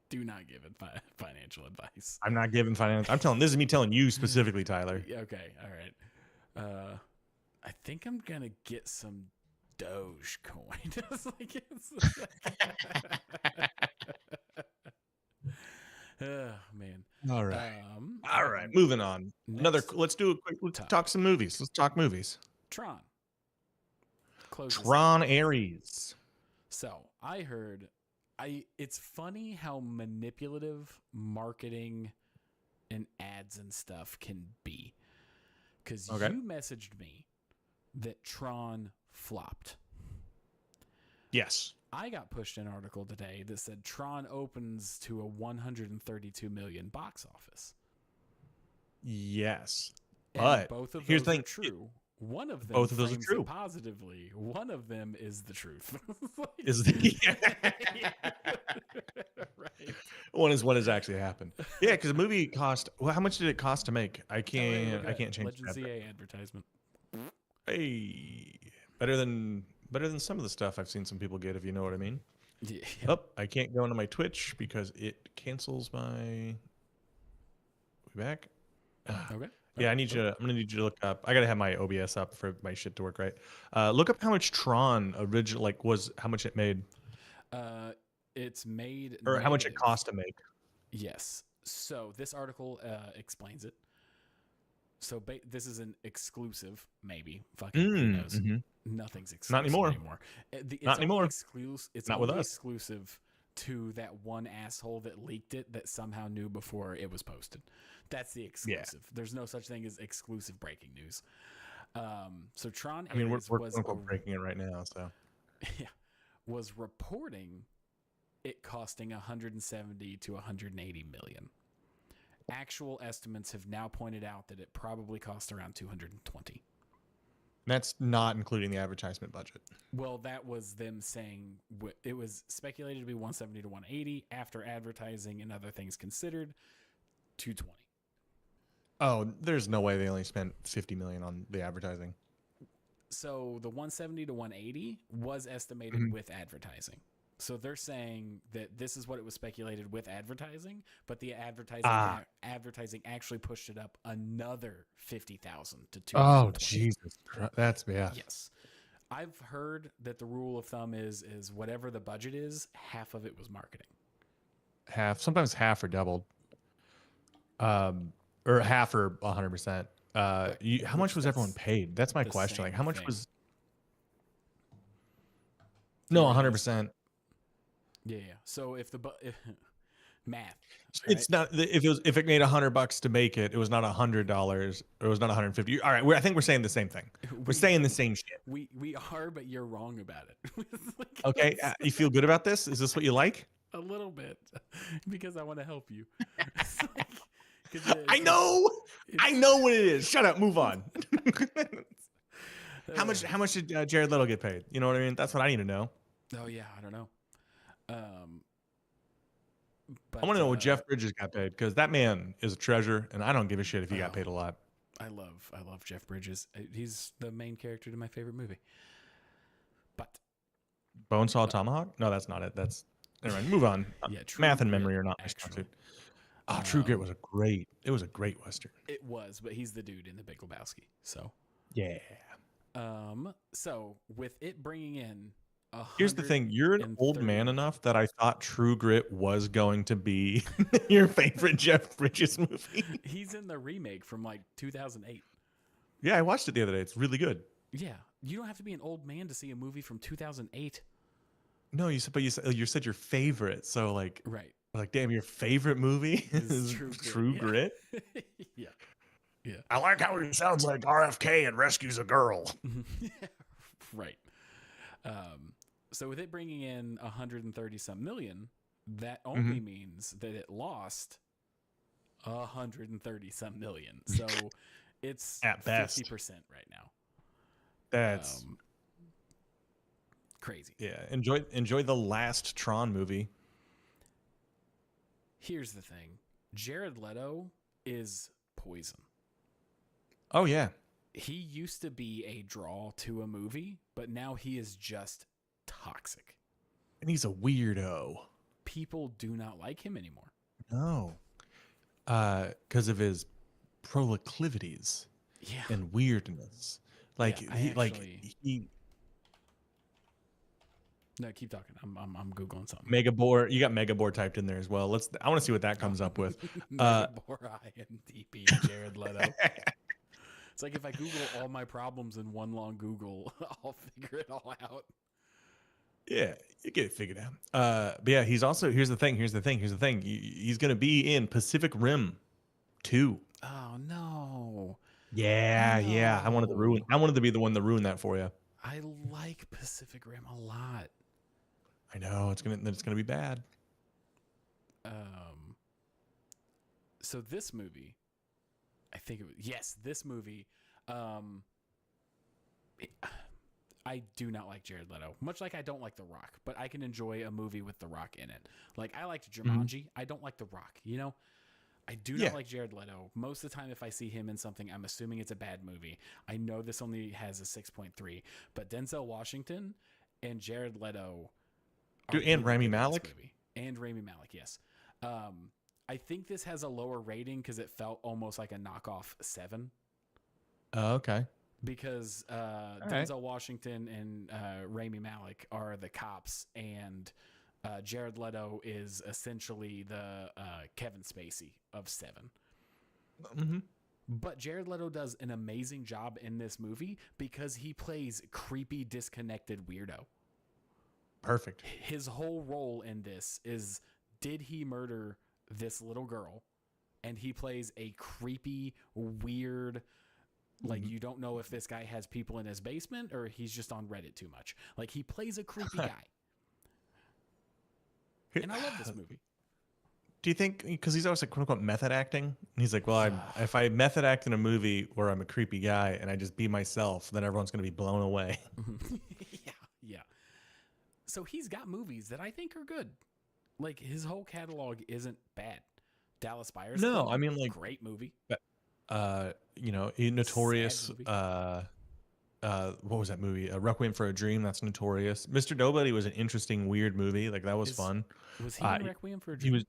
Speaker 1: do not give it financial advice.
Speaker 2: I'm not giving financial. I'm telling. This is me telling you specifically, Tyler.
Speaker 1: Okay, all right. I think I'm gonna get some Dogecoin. Oh man.
Speaker 2: All right. All right. Moving on. Let's do a quick. Let's talk some movies. Let's talk movies.
Speaker 1: Tron.
Speaker 2: Tron Ares.
Speaker 1: So I heard. It's funny how manipulative marketing and ads and stuff can be. Because you messaged me that Tron flopped.
Speaker 2: Yes.
Speaker 1: I got pushed an article today that said Tron opens to a 132 million box office.
Speaker 2: Yes.
Speaker 1: And
Speaker 2: but
Speaker 1: both of
Speaker 2: here's
Speaker 1: those
Speaker 2: the thing.
Speaker 1: Are true. One of them
Speaker 2: both of those are true.
Speaker 1: Positively. One of them is the truth.
Speaker 2: Is the
Speaker 1: right.
Speaker 2: One is what has actually happened. Yeah, because the movie cost. Well, how much did it cost to make? I can't change.
Speaker 1: Legend CA advertisement.
Speaker 2: Hey, better than some of the stuff I've seen some people get, if you know what I mean.
Speaker 1: Yeah.
Speaker 2: Oh, I can't go into my Twitch because it cancels my. We back?
Speaker 1: Okay.
Speaker 2: Yeah, I'm gonna need you to look up. I gotta have my OBS up for my shit to work right. Look up how much Tron was, how much it made.
Speaker 1: It's made
Speaker 2: or how much it cost to make.
Speaker 1: Yes. So this article explains it. So this is an exclusive, maybe. Fucking who knows? Nothing's exclusive
Speaker 2: Not anymore.
Speaker 1: It's
Speaker 2: not anymore.
Speaker 1: It's
Speaker 2: not
Speaker 1: only
Speaker 2: with us.
Speaker 1: exclusive to that one asshole that leaked it that somehow knew before it was posted. That's the exclusive. Yeah. There's no such thing as exclusive breaking news. So Tron.
Speaker 2: I mean, we're breaking it right now. So
Speaker 1: yeah, was reporting it costing 170 to 180 million. Actual estimates have now pointed out that it probably cost around 220.
Speaker 2: That's not including the advertisement budget.
Speaker 1: Well, that was them saying it was speculated to be 170 to 180 after advertising and other things considered, 220.
Speaker 2: Oh, there's no way they only spent 50 million on the advertising.
Speaker 1: So the 170 to 180 was estimated with advertising. So they're saying that this is what it was speculated with advertising, but the advertising actually pushed it up another 50,000 to 220.
Speaker 2: Oh, Jesus Christ. That's bad.
Speaker 1: Yes. I've heard that the rule of thumb is whatever the budget is, half of it was marketing.
Speaker 2: Sometimes half or doubled. Or half or 100%. How much was everyone paid? That's my question. Like, how much was? No, 100%.
Speaker 1: Yeah. So if math,
Speaker 2: it's right? Not if it made $100 to make it, it was not $100. It was not 150. All right, I think we're saying the same thing. We're saying the same shit.
Speaker 1: We are, but you're wrong about it.
Speaker 2: Okay, you feel good about this? Is this what you like?
Speaker 1: A little bit, because I want to help you.
Speaker 2: I know what it is. Shut up. Move on. How much did Jared Leto get paid? You know what I mean? That's what I need to know.
Speaker 1: Oh yeah, I don't know.
Speaker 2: But, I want to know what Jeff Bridges got paid, because that man is a treasure, and I don't give a shit if he got paid a lot.
Speaker 1: I love Jeff Bridges. He's the main character to my favorite movie. But
Speaker 2: Bonesaw Tomahawk? No, that's not it. That's never mind. Move on. Yeah, math and memory are not my strong suit. Oh, True Grit was it was a great Western.
Speaker 1: It was, but he's the dude in the Big Lebowski. So
Speaker 2: yeah.
Speaker 1: So with it bringing in.
Speaker 2: Here's the thing. You're an old man enough that I thought True Grit was going to be your favorite Jeff Bridges movie.
Speaker 1: He's in the remake from like 2008.
Speaker 2: Yeah, I watched it the other day. It's really good.
Speaker 1: Yeah. You don't have to be an old man to see a movie from 2008.
Speaker 2: No, you said your favorite. So like,
Speaker 1: right.
Speaker 2: Like, damn, your favorite movie is True Grit?
Speaker 1: Yeah. Yeah.
Speaker 2: I like how he sounds like RFK and rescues a girl.
Speaker 1: Right. So with it bringing in 130 some million, that only means that it lost 130 some million. So it's
Speaker 2: at best
Speaker 1: 50% right now.
Speaker 2: That's
Speaker 1: Crazy.
Speaker 2: Yeah, enjoy the last Tron movie.
Speaker 1: Here's the thing. Jared Leto is poison.
Speaker 2: Oh yeah.
Speaker 1: He used to be a draw to a movie, but now he is just toxic.
Speaker 2: And he's a weirdo.
Speaker 1: People do not like him anymore.
Speaker 2: No. Because of his proclivities and weirdness. Like he
Speaker 1: No, keep talking. I'm googling something.
Speaker 2: Megabore. You got Megabore typed in there as well. I want to see what that comes up with.
Speaker 1: Megabore IMDb Jared Leto. It's like if I Google all my problems in one long Google, I'll figure it all out.
Speaker 2: Yeah, you get it figured out. But yeah, he's also here's the thing. He's going to be in Pacific Rim 2.
Speaker 1: Oh no.
Speaker 2: Yeah,
Speaker 1: no.
Speaker 2: yeah. I wanted to be the one to ruin that for you.
Speaker 1: I like Pacific Rim a lot.
Speaker 2: I know it's gonna be bad.
Speaker 1: So this movie, I think this movie. I do not like Jared Leto, much like I don't like The Rock, but I can enjoy a movie with The Rock in it. Like I liked Jumanji. I don't like The Rock. You know, I do not like Jared Leto. Most of the time, if I see him in something, I'm assuming it's a bad movie. I know this only has a 6.3, but Denzel Washington and Jared Leto.
Speaker 2: And Rami Malek.
Speaker 1: And Rami Malek, yes. I think this has a lower rating because it felt almost like a knockoff 7.
Speaker 2: Oh, okay.
Speaker 1: Because Denzel Washington and Rami Malek are the cops, and Jared Leto is essentially the Kevin Spacey of 7.
Speaker 2: Mm-hmm.
Speaker 1: But Jared Leto does an amazing job in this movie because he plays creepy, disconnected weirdo.
Speaker 2: Perfect.
Speaker 1: His whole role in this is, did he murder this little girl? And he plays a creepy, weird, like you don't know if this guy has people in his basement or he's just on Reddit too much. Like he plays a creepy guy. And I love this movie.
Speaker 2: Do you think, because he's always like quote unquote method acting, and he's like, well, if I method act in a movie where I'm a creepy guy and I just be myself, then everyone's going to be blown away.
Speaker 1: Yeah. So he's got movies that I think are good. Like his whole catalog isn't bad. Dallas Buyers Club,
Speaker 2: I mean, like,
Speaker 1: great movie.
Speaker 2: Notorious. What was that movie? Requiem for a Dream. That's notorious. Mr. Nobody was an interesting, weird movie. Like that was fun.
Speaker 1: Was he in Requiem for a Dream?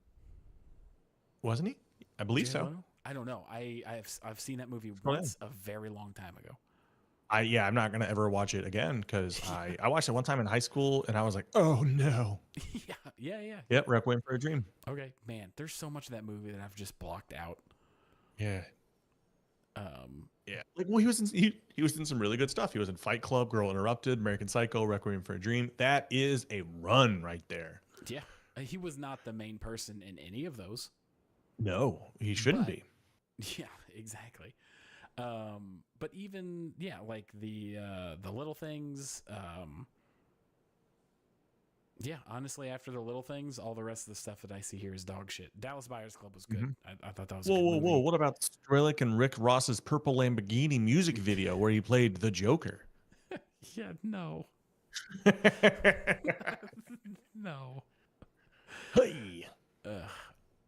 Speaker 2: Wasn't he? I believe so.
Speaker 1: I don't know. I've seen that movie once a very long time ago.
Speaker 2: I'm not gonna ever watch it again because I watched it one time in high school and I was like, oh no.
Speaker 1: Yeah.
Speaker 2: Yep, Requiem for a Dream.
Speaker 1: Okay, man. There's so much of that movie that I've just blocked out.
Speaker 2: Yeah. Like, well, he was in some really good stuff. He was in Fight Club, Girl Interrupted, American Psycho, Requiem for a Dream. That is a run right there.
Speaker 1: Yeah, he was not the main person in any of those.
Speaker 2: No, he shouldn't be.
Speaker 1: Yeah, exactly. But even like the Little Things. Honestly, after the Little Things, all the rest of the stuff that I see here is dog shit. Dallas Buyers Club was good. Mm-hmm. I thought that was
Speaker 2: whoa. What about Skrillex and Rick Ross's Purple Lamborghini music video where he played the Joker?
Speaker 1: Yeah, no. No.
Speaker 2: Hey.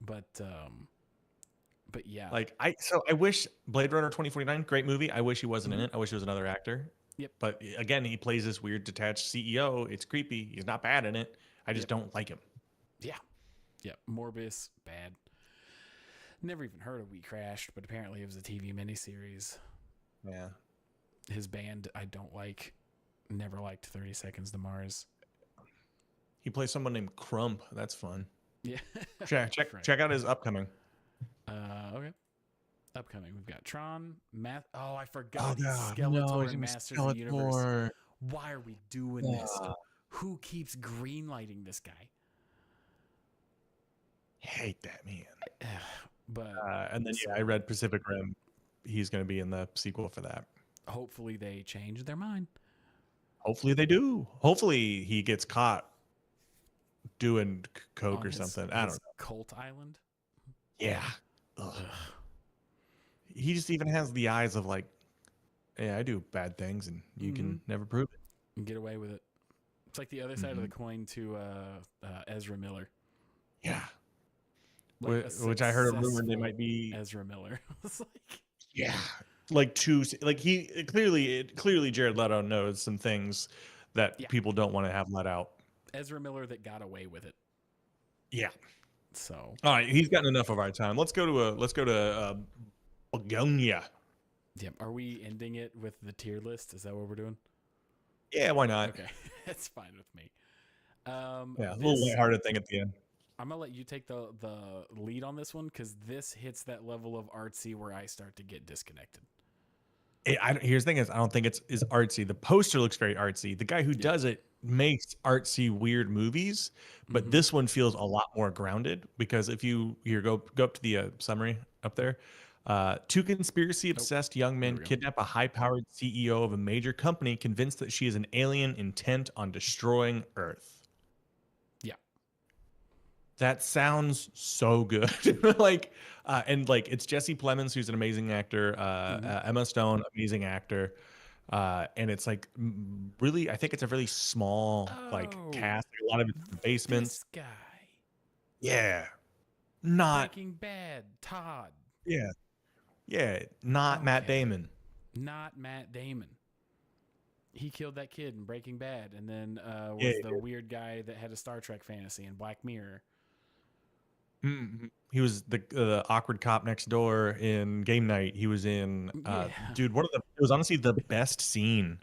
Speaker 1: But yeah.
Speaker 2: Like I wish Blade Runner 2049, great movie. I wish he wasn't in it. I wish he was another actor.
Speaker 1: Yep.
Speaker 2: But again, he plays this weird detached CEO. It's creepy. He's not bad in it. I just don't like him.
Speaker 1: Yeah. Morbius, bad. Never even heard of We Crashed, but apparently it was a TV miniseries.
Speaker 2: Yeah.
Speaker 1: His band, I don't like. Never liked 30 Seconds to Mars.
Speaker 2: He plays someone named Crump. That's fun.
Speaker 1: Yeah.
Speaker 2: Check out his upcoming.
Speaker 1: Okay. Upcoming, we've got Tron, I forgot he's Skeletor in Masters of the Universe. Why are we doing this? Who keeps greenlighting this guy?
Speaker 2: Hate that man.
Speaker 1: But
Speaker 2: and then I read Pacific Rim. He's going to be in the sequel for that.
Speaker 1: Hopefully they change their mind.
Speaker 2: Hopefully they do. Hopefully he gets caught doing coke or something. I don't know.
Speaker 1: Cult Island.
Speaker 2: Yeah. Ugh. He just even has the eyes of like, yeah, I do bad things and you can never prove it.
Speaker 1: And get away with it. It's like the other side of the coin to Ezra Miller.
Speaker 2: Yeah.
Speaker 1: Like
Speaker 2: Which I heard a rumor they might be
Speaker 1: Ezra Miller. It's like,
Speaker 2: yeah, like two, like he clearly Jared Leto knows some things that people don't want to have let out.
Speaker 1: Ezra Miller that got away with it.
Speaker 2: Yeah.
Speaker 1: So
Speaker 2: all right, he's gotten enough of our time. Let's go to Begonia.
Speaker 1: Yeah. Are we ending it with the tier list? Is that what we're doing?
Speaker 2: Yeah, why not?
Speaker 1: Okay, that's fine with me.
Speaker 2: Yeah, a little lighthearted thing at the end.
Speaker 1: I'm gonna let you take the lead on this one because this hits that level of artsy where I start to get disconnected.
Speaker 2: Here's the thing: is I don't think it's artsy. The poster looks very artsy. The guy who does it makes artsy, weird movies, but this one feels a lot more grounded because if you go up to the summary up there. Two conspiracy-obsessed young men kidnap a high-powered CEO of a major company, convinced that she is an alien intent on destroying Earth.
Speaker 1: Yeah,
Speaker 2: that sounds so good. And it's Jesse Plemons, who's an amazing actor. Emma Stone, amazing actor. And it's like really, I think it's a really small cast. Like, a lot of it's in the basements.
Speaker 1: This guy.
Speaker 2: Yeah, not
Speaker 1: Breaking Bad. Todd.
Speaker 2: Yeah. Yeah, not Matt Damon.
Speaker 1: Not Matt Damon. He killed that kid in Breaking Bad, and then was the weird guy that had a Star Trek fantasy in Black Mirror.
Speaker 2: He was the awkward cop next door in Game Night. He was in dude. It was honestly the best scene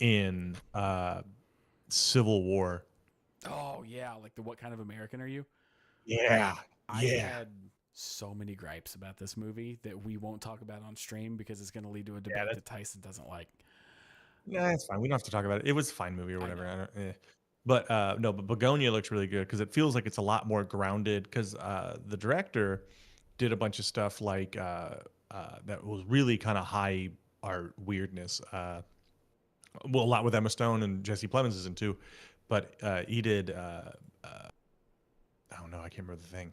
Speaker 2: in Civil War.
Speaker 1: Oh yeah, like the What Kind of American Are You?
Speaker 2: Yeah,
Speaker 1: I had so many gripes about this movie that we won't talk about on stream because it's going to lead to a debate that Tyson doesn't like.
Speaker 2: Yeah, it's fine. We don't have to talk about it. It was a fine movie or whatever. But Begonia looks really good because it feels like it's a lot more grounded because the director did a bunch of stuff like that was really kind of high art weirdness. A lot with Emma Stone and Jesse Plemons is in too. But he did, I don't know, I can't remember the thing.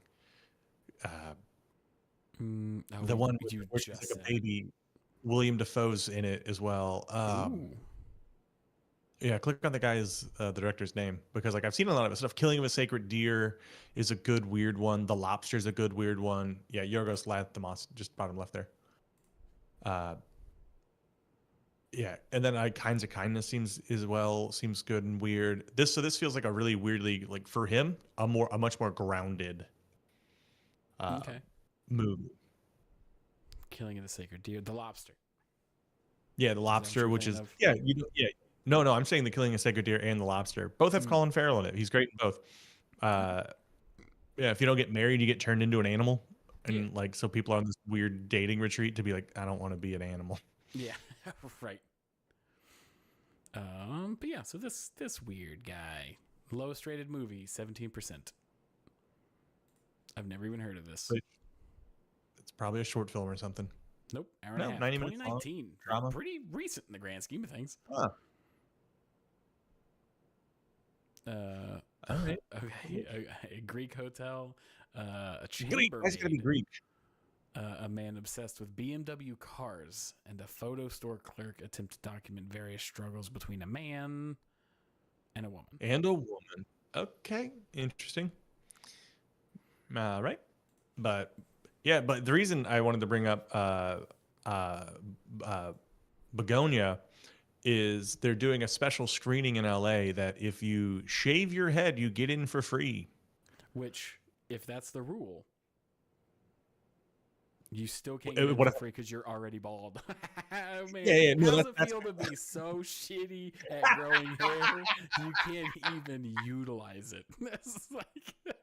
Speaker 2: The one where she's like a baby. William Dafoe's in it as well. Yeah, click on the guy's the director's name because I've seen a lot of his stuff. Killing of a Sacred Deer is a good weird one. The Lobster's a good weird one. Yeah, Yorgos Lanthimos, just bottom left there. Yeah, and then Kinds of Kindness seems good and weird. This feels like a really weirdly for him a much more grounded movie.
Speaker 1: Killing of the Sacred Deer, The Lobster.
Speaker 2: Yeah, The Lobster, which is No, I'm saying The Killing of a Sacred Deer and The Lobster. Both have Colin Farrell in it. He's great in both. If you don't get married, you get turned into an animal, and so people are on this weird dating retreat to be like, I don't want to be an animal.
Speaker 1: Yeah, right. But yeah, so this weird guy, lowest rated movie, 17%. I've never even heard of this.
Speaker 2: It's probably a short film or something.
Speaker 1: Nope, hour and a half. 2019. Drama. Pretty recent in the grand scheme of things.
Speaker 2: Huh.
Speaker 1: All right. Okay. A Greek hotel. A chambermaid.
Speaker 2: Why is it gonna be Greek?
Speaker 1: A man obsessed with BMW cars and a photo store clerk attempt to document various struggles between a man and a woman.
Speaker 2: Okay, interesting. Right, but the reason I wanted to bring up Begonia is they're doing a special screening in LA that if you shave your head, you get in for free.
Speaker 1: Which, if that's the rule, you still can't get in for free because you're already bald. Man, how does it feel to be so shitty at growing hair you can't even utilize it? That's like...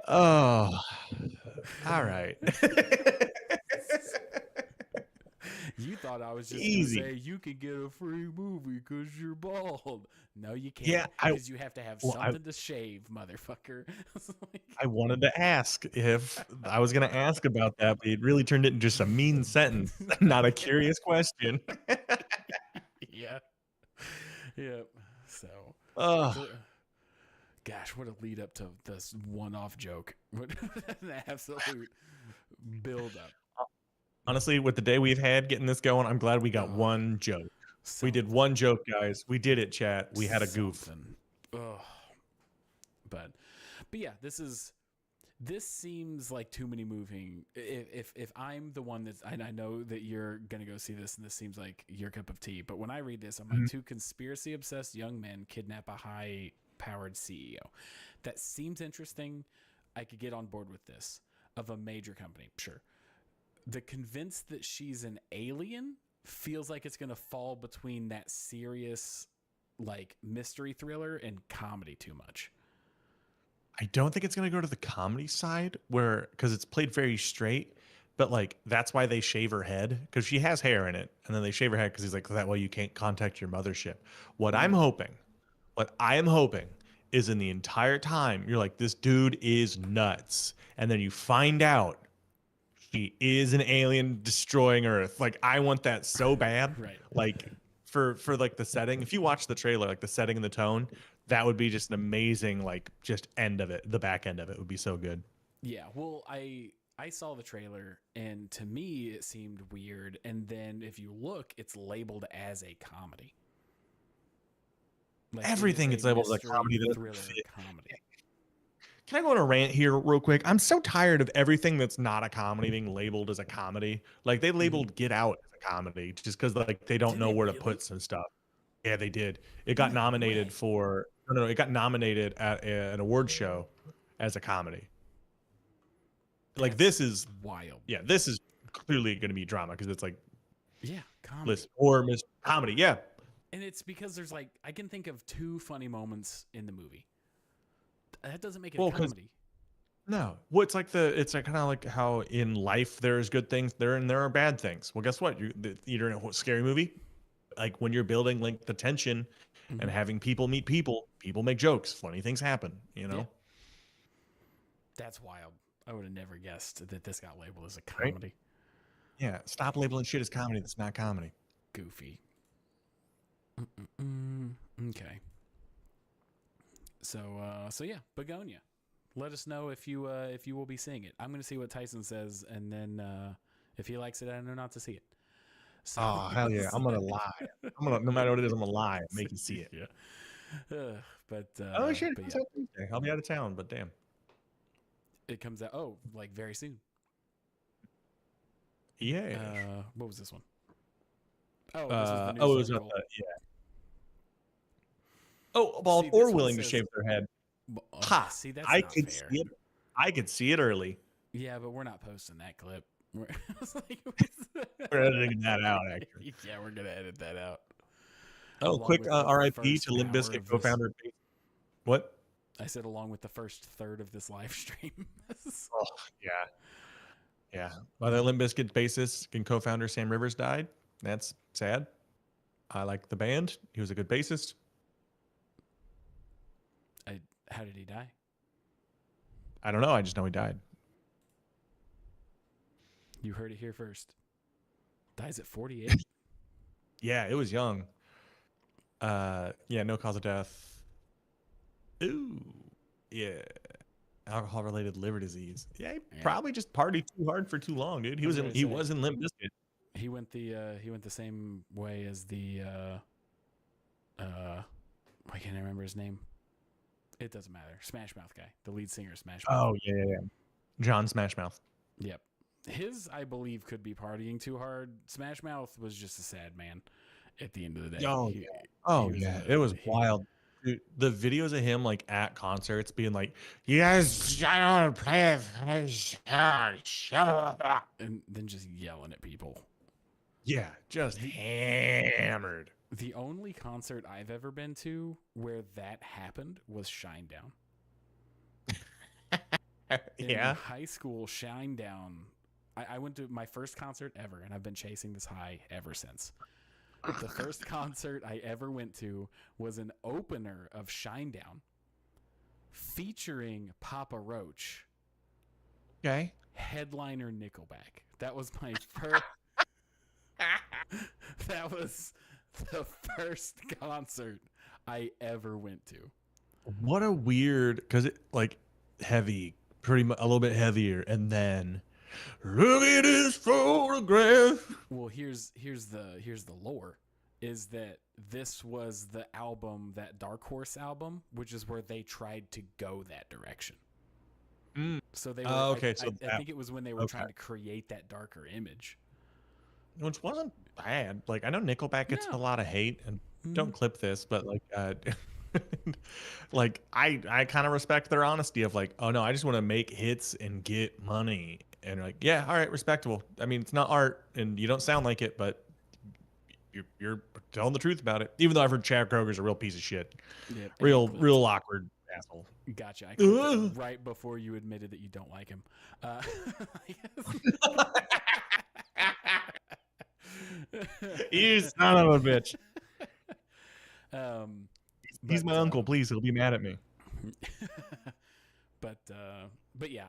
Speaker 2: Oh, all right.
Speaker 1: You thought I was just going to say you can get a free movie because you're bald. No, you can't. Because you have to have something to shave, motherfucker.
Speaker 2: I wanted to ask if I was going to ask about that, but it really turned it into just a mean sentence, not a curious question.
Speaker 1: Yeah. Yep. So. Gosh, what a lead up to this one-off joke. What an absolute build-up.
Speaker 2: Honestly, with the day we've had getting this going, I'm glad we got one joke. We did one joke, guys. We did it, chat. We had a goof.
Speaker 1: Ugh. But yeah, this seems like too many moving. If I'm the one that's, I know that you're gonna go see this, and this seems like your cup of tea. But when I read this, I'm like, two conspiracy obsessed young men kidnap a high powered CEO. That seems interesting. I could get on board with this of a major company, sure. The convinced that she's an alien feels like it's gonna fall between that serious, like, mystery thriller and comedy too much.
Speaker 2: I don't think it's going to go to the comedy side because it's played very straight, but like that's why they shave her head because she has hair in it. And then they shave her head because he's like, that way you can't contact your mothership. What I am hoping is in the entire time, you're like, this dude is nuts. And then you find out she is an alien destroying Earth. Like, I want that so bad.
Speaker 1: Right.
Speaker 2: Like, for like the setting, if you watch the trailer, like the setting and the tone, that would be just an amazing, like, just end of it. The back end of it would be so good.
Speaker 1: Yeah. Well, I saw the trailer, and to me it seemed weird. And then if you look, it's labeled as a comedy.
Speaker 2: Like, everything is labeled as a comedy.
Speaker 1: Thriller comedy.
Speaker 2: Can I go on a rant here real quick? I'm so tired of everything that's not a comedy being labeled as a comedy. Like, they labeled Get Out as a comedy just because, like, they don't know where to put some stuff. Yeah, they did. It got nominated for no, it got nominated at an award show as a comedy. Like, this is
Speaker 1: wild.
Speaker 2: Yeah, this is clearly going to be drama because it's like,
Speaker 1: comedy.
Speaker 2: Listen, or comedy, yeah.
Speaker 1: And it's because there's, like, I can think of 2 funny moments in the movie. That doesn't make it a comedy.
Speaker 2: No. Well, it's like kind of like how in life there's good things there and there are bad things. Well, guess what? You're in a scary movie. Like, when you're building, like, the tension and having people meet people make jokes. Funny things happen, you know?
Speaker 1: Yeah. That's wild. I would have never guessed that this got labeled as a comedy. Right?
Speaker 2: Yeah. Stop labeling shit as comedy that's not comedy.
Speaker 1: Goofy. Okay. So yeah, Begonia. Let us know if you will be seeing it. I'm going to see what Tyson says, and then if he likes it, I know not to see it.
Speaker 2: So, oh, hell yeah. I'm going to lie. No matter what it is, I'm going to lie and make you see it.
Speaker 1: Yeah. But
Speaker 2: oh, shit. Yeah. I'll be out of town, but damn.
Speaker 1: It comes out, like, very soon.
Speaker 2: Yeah.
Speaker 1: What was this one? Oh, this was the new it was yeah.
Speaker 2: Oh, bald or willing to shave their head. Ha!
Speaker 1: See, that's
Speaker 2: I
Speaker 1: not
Speaker 2: could
Speaker 1: fair.
Speaker 2: see it. I could see it early.
Speaker 1: Yeah, but we're not posting that clip. We're
Speaker 2: editing that out, actually.
Speaker 1: Yeah, we're gonna edit that out.
Speaker 2: Oh, quick RIP to Limp Bizkit co-founder. What?
Speaker 1: I said along with the first third of this live stream.
Speaker 2: Oh, yeah. By the Limp Bizkit bassist and co-founder Sam Rivers died. That's sad. I like the band. He was a good bassist.
Speaker 1: How did he die?
Speaker 2: I don't know. I just know he died.
Speaker 1: You heard it here first. Dies at 48.
Speaker 2: Yeah, it was young. No cause of death. Ooh, yeah. Alcohol-related liver disease. Yeah, he probably just partied too hard for too long, dude. He was in Limp Bizkit.
Speaker 1: He went the same way as the why can't I remember his name? It doesn't matter. Smash Mouth guy, the lead singer of Smash Mouth.
Speaker 2: Oh yeah. John Smash Mouth.
Speaker 1: Yep. His, I believe, could be partying too hard. Smash Mouth was just a sad man at the end of the day.
Speaker 2: It was wild. Dude, the videos of him, like, at concerts being like, "You guys, I don't want to play it," shut up,
Speaker 1: and then just yelling at people.
Speaker 2: Yeah, just hammered.
Speaker 1: The only concert I've ever been to where that happened was Shinedown. In high school, Shinedown. I went to my first concert ever, and I've been chasing this high ever since. The first concert I ever went to was an opener of Shinedown featuring Papa Roach.
Speaker 2: Okay.
Speaker 1: Headliner Nickelback. That was my first. That was the first concert I ever went to.
Speaker 2: What a weird, because it, like, heavy, pretty much a little bit heavier, and then look at this photograph.
Speaker 1: Well, here's the lore. is that this was the album, that Dark Horse album, which is where they tried to go that direction.
Speaker 2: Mm.
Speaker 1: So they were.
Speaker 2: Okay, so
Speaker 1: I think it was when they were
Speaker 2: okay.
Speaker 1: trying to create that darker image,
Speaker 2: which wasn't bad. Like I know Nickelback gets a
Speaker 1: No.
Speaker 2: lot of hate, and don't
Speaker 1: Mhm.
Speaker 2: clip this, but like, like I kind of respect their honesty of like, oh no, I just want to make hits and get money, and like, yeah, all right, respectable. I mean, it's not art, and you don't sound like it, but you're telling the truth about it. Even though I've heard Chad Kroger's a real piece of shit,
Speaker 1: Yep. And you
Speaker 2: real awkward asshole.
Speaker 1: Gotcha. I clipped it
Speaker 2: Ugh.
Speaker 1: right before you admitted that you don't like him.
Speaker 2: You son of a bitch.
Speaker 1: Um,
Speaker 2: He's my uncle. Please, he'll be mad at me.
Speaker 1: but yeah,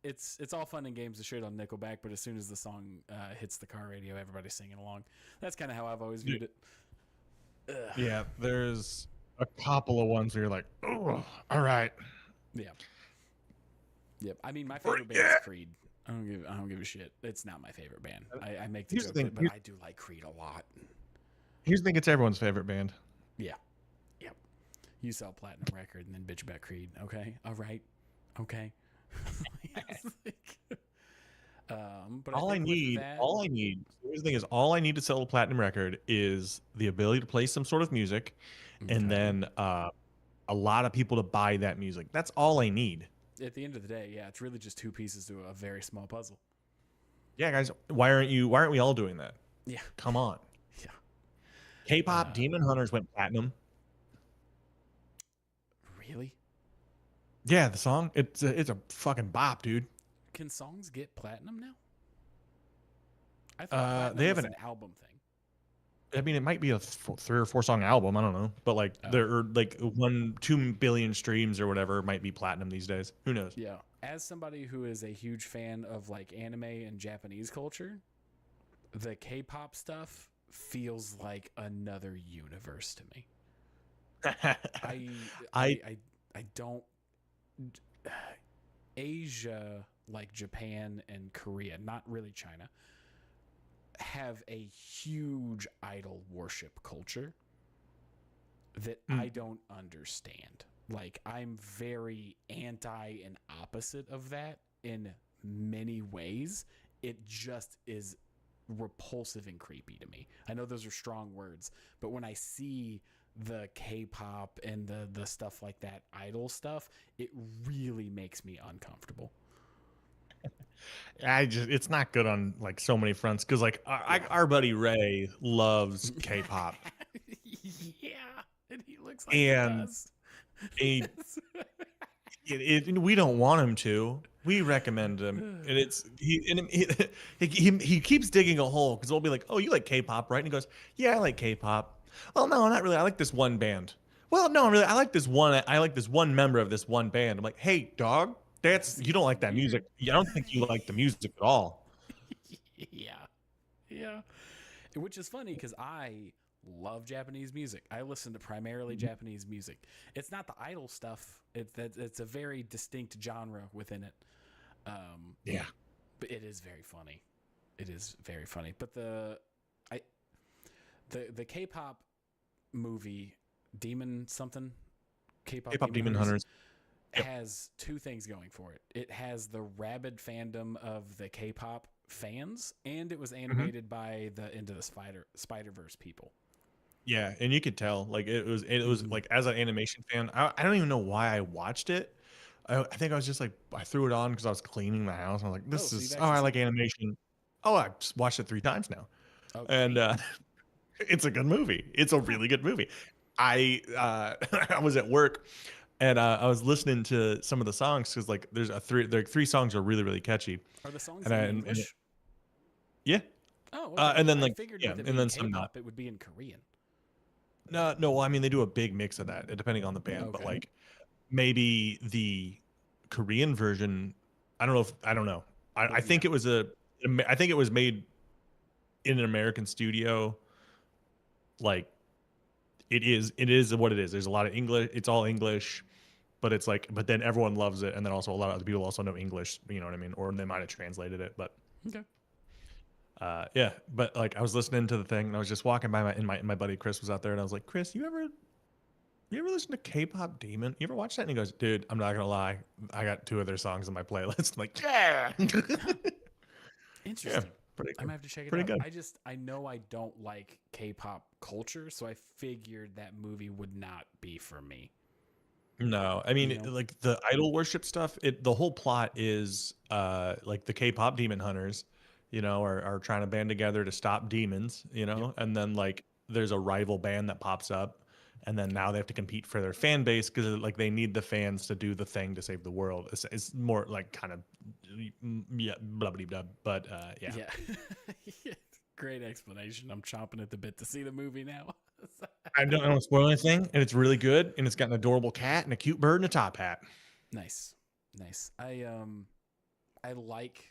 Speaker 1: it's all fun and games to shit on Nickelback, but as soon as the song hits the car radio, everybody's singing along. That's kind of how I've always viewed it. Ugh.
Speaker 2: Yeah, there's a couple of ones where you're like, oh, all right.
Speaker 1: Yeah. Yep. I mean, my favorite band is Creed. I don't give a shit. It's not my favorite band. I make the joke, but I do like Creed a lot.
Speaker 2: Here's the thing: it's everyone's favorite band.
Speaker 1: Yeah. Yep. You sell platinum record and then bitch about Creed. Okay. All right. Okay. But
Speaker 2: all I need. Here's the thing: is all I need to sell a platinum record is the ability to play some sort of music, and then a lot of people to buy that music. That's all I need.
Speaker 1: At the end of the day, yeah, it's really just two pieces to a very small puzzle.
Speaker 2: Yeah, guys, why aren't we all doing that?
Speaker 1: Yeah.
Speaker 2: Come on.
Speaker 1: Yeah.
Speaker 2: K-pop Demon Hunters went platinum.
Speaker 1: Really?
Speaker 2: Yeah, the song, it's a fucking bop, dude.
Speaker 1: Can songs get platinum now? I thought
Speaker 2: they have
Speaker 1: an album thing.
Speaker 2: I mean, it might be a 3 or 4 song album. I don't know, but like there are like 1-2 billion streams or whatever might be platinum these days. Who knows?
Speaker 1: Yeah. As somebody who is a huge fan of like anime and Japanese culture, the K-pop stuff feels like another universe to me. I don't. Asia, like Japan and Korea, not really China, have a huge idol worship culture that I don't understand. Like, I'm very anti and opposite of that in many ways. It just is repulsive and creepy to me. I know those are strong words, but when I see the K-pop and the stuff like that, idol stuff, it really makes me uncomfortable.
Speaker 2: It's not good on like so many fronts because like our buddy Ray loves K-pop.
Speaker 1: Yeah, and he looks like he does.
Speaker 2: We don't want him to. We recommend him, and he keeps digging a hole because we'll be like, "Oh, you like K-pop, right?" And he goes, "Yeah, I like K-pop." Well, no, not really. I like this one band. Well, no, really, I like this one member of this one band. I'm like, "Hey, dog, you don't like that music. I don't think you like the music at all."
Speaker 1: Yeah. Which is funny because I love Japanese music. I listen to primarily Japanese music. It's not the idol stuff. It's a very distinct genre within it.
Speaker 2: Yeah,
Speaker 1: but it is very funny. It is very funny. But the K-pop movie Demon something
Speaker 2: K-pop Demon Hunters
Speaker 1: has two things going for it. It has the rabid fandom of the K-pop fans, and it was animated by the Into the Spider-Verse people.
Speaker 2: Yeah, and you could tell like it was like as an animation fan, I don't even know why I watched it. I think I was just like I threw it on because I was cleaning the house. I'm like, I like animation. Oh, I watched it 3 times now, and it's a good movie. It's a really good movie. I I was at work and I was listening to some of the songs because like there's 3 songs are really catchy.
Speaker 1: Are the songs in English?
Speaker 2: Yeah.
Speaker 1: Oh, okay.
Speaker 2: And then
Speaker 1: I figured and then some not. It would be in Korean.
Speaker 2: No. Well, I mean, they do a big mix of that depending on the band, but like maybe the Korean version. I don't know. I think it was I think it was made in an American studio. Like it is what it is. There's a lot of English. It's all English, but it's like, but then everyone loves it, and then also a lot of other people also know English. You know what I mean? Or they might have translated it, but
Speaker 1: okay.
Speaker 2: Yeah, but like I was listening to the thing and I was just walking by my buddy Chris was out there and I was like, Chris, you ever listen to K-pop Demon? You ever watch that? And he goes, dude, I'm not gonna lie, I got 2 of their songs on my playlist. I'm like, yeah, yeah,
Speaker 1: Interesting.
Speaker 2: pretty
Speaker 1: I'm
Speaker 2: good,
Speaker 1: gonna have to check it
Speaker 2: pretty
Speaker 1: out.
Speaker 2: good.
Speaker 1: I know I don't like K-pop culture, so I figured that movie would not be for me.
Speaker 2: No, I mean
Speaker 1: You know?
Speaker 2: like the idol worship stuff. The whole plot is like the K-pop demon hunters, are trying to band together to stop demons,
Speaker 1: Yep.
Speaker 2: and then like there's a rival band that pops up, and then
Speaker 1: Okay.
Speaker 2: now they have to compete for their fan base because like they need the fans to do the thing to save the world. It's more like kind of yeah, blah blah blah. But yeah,
Speaker 1: Yeah. Great explanation. I'm chomping at the bit to see the movie now.
Speaker 2: I don't want to spoil anything, and it's really good, and it's got an adorable cat and a cute bird and a top hat.
Speaker 1: Nice. Nice. I like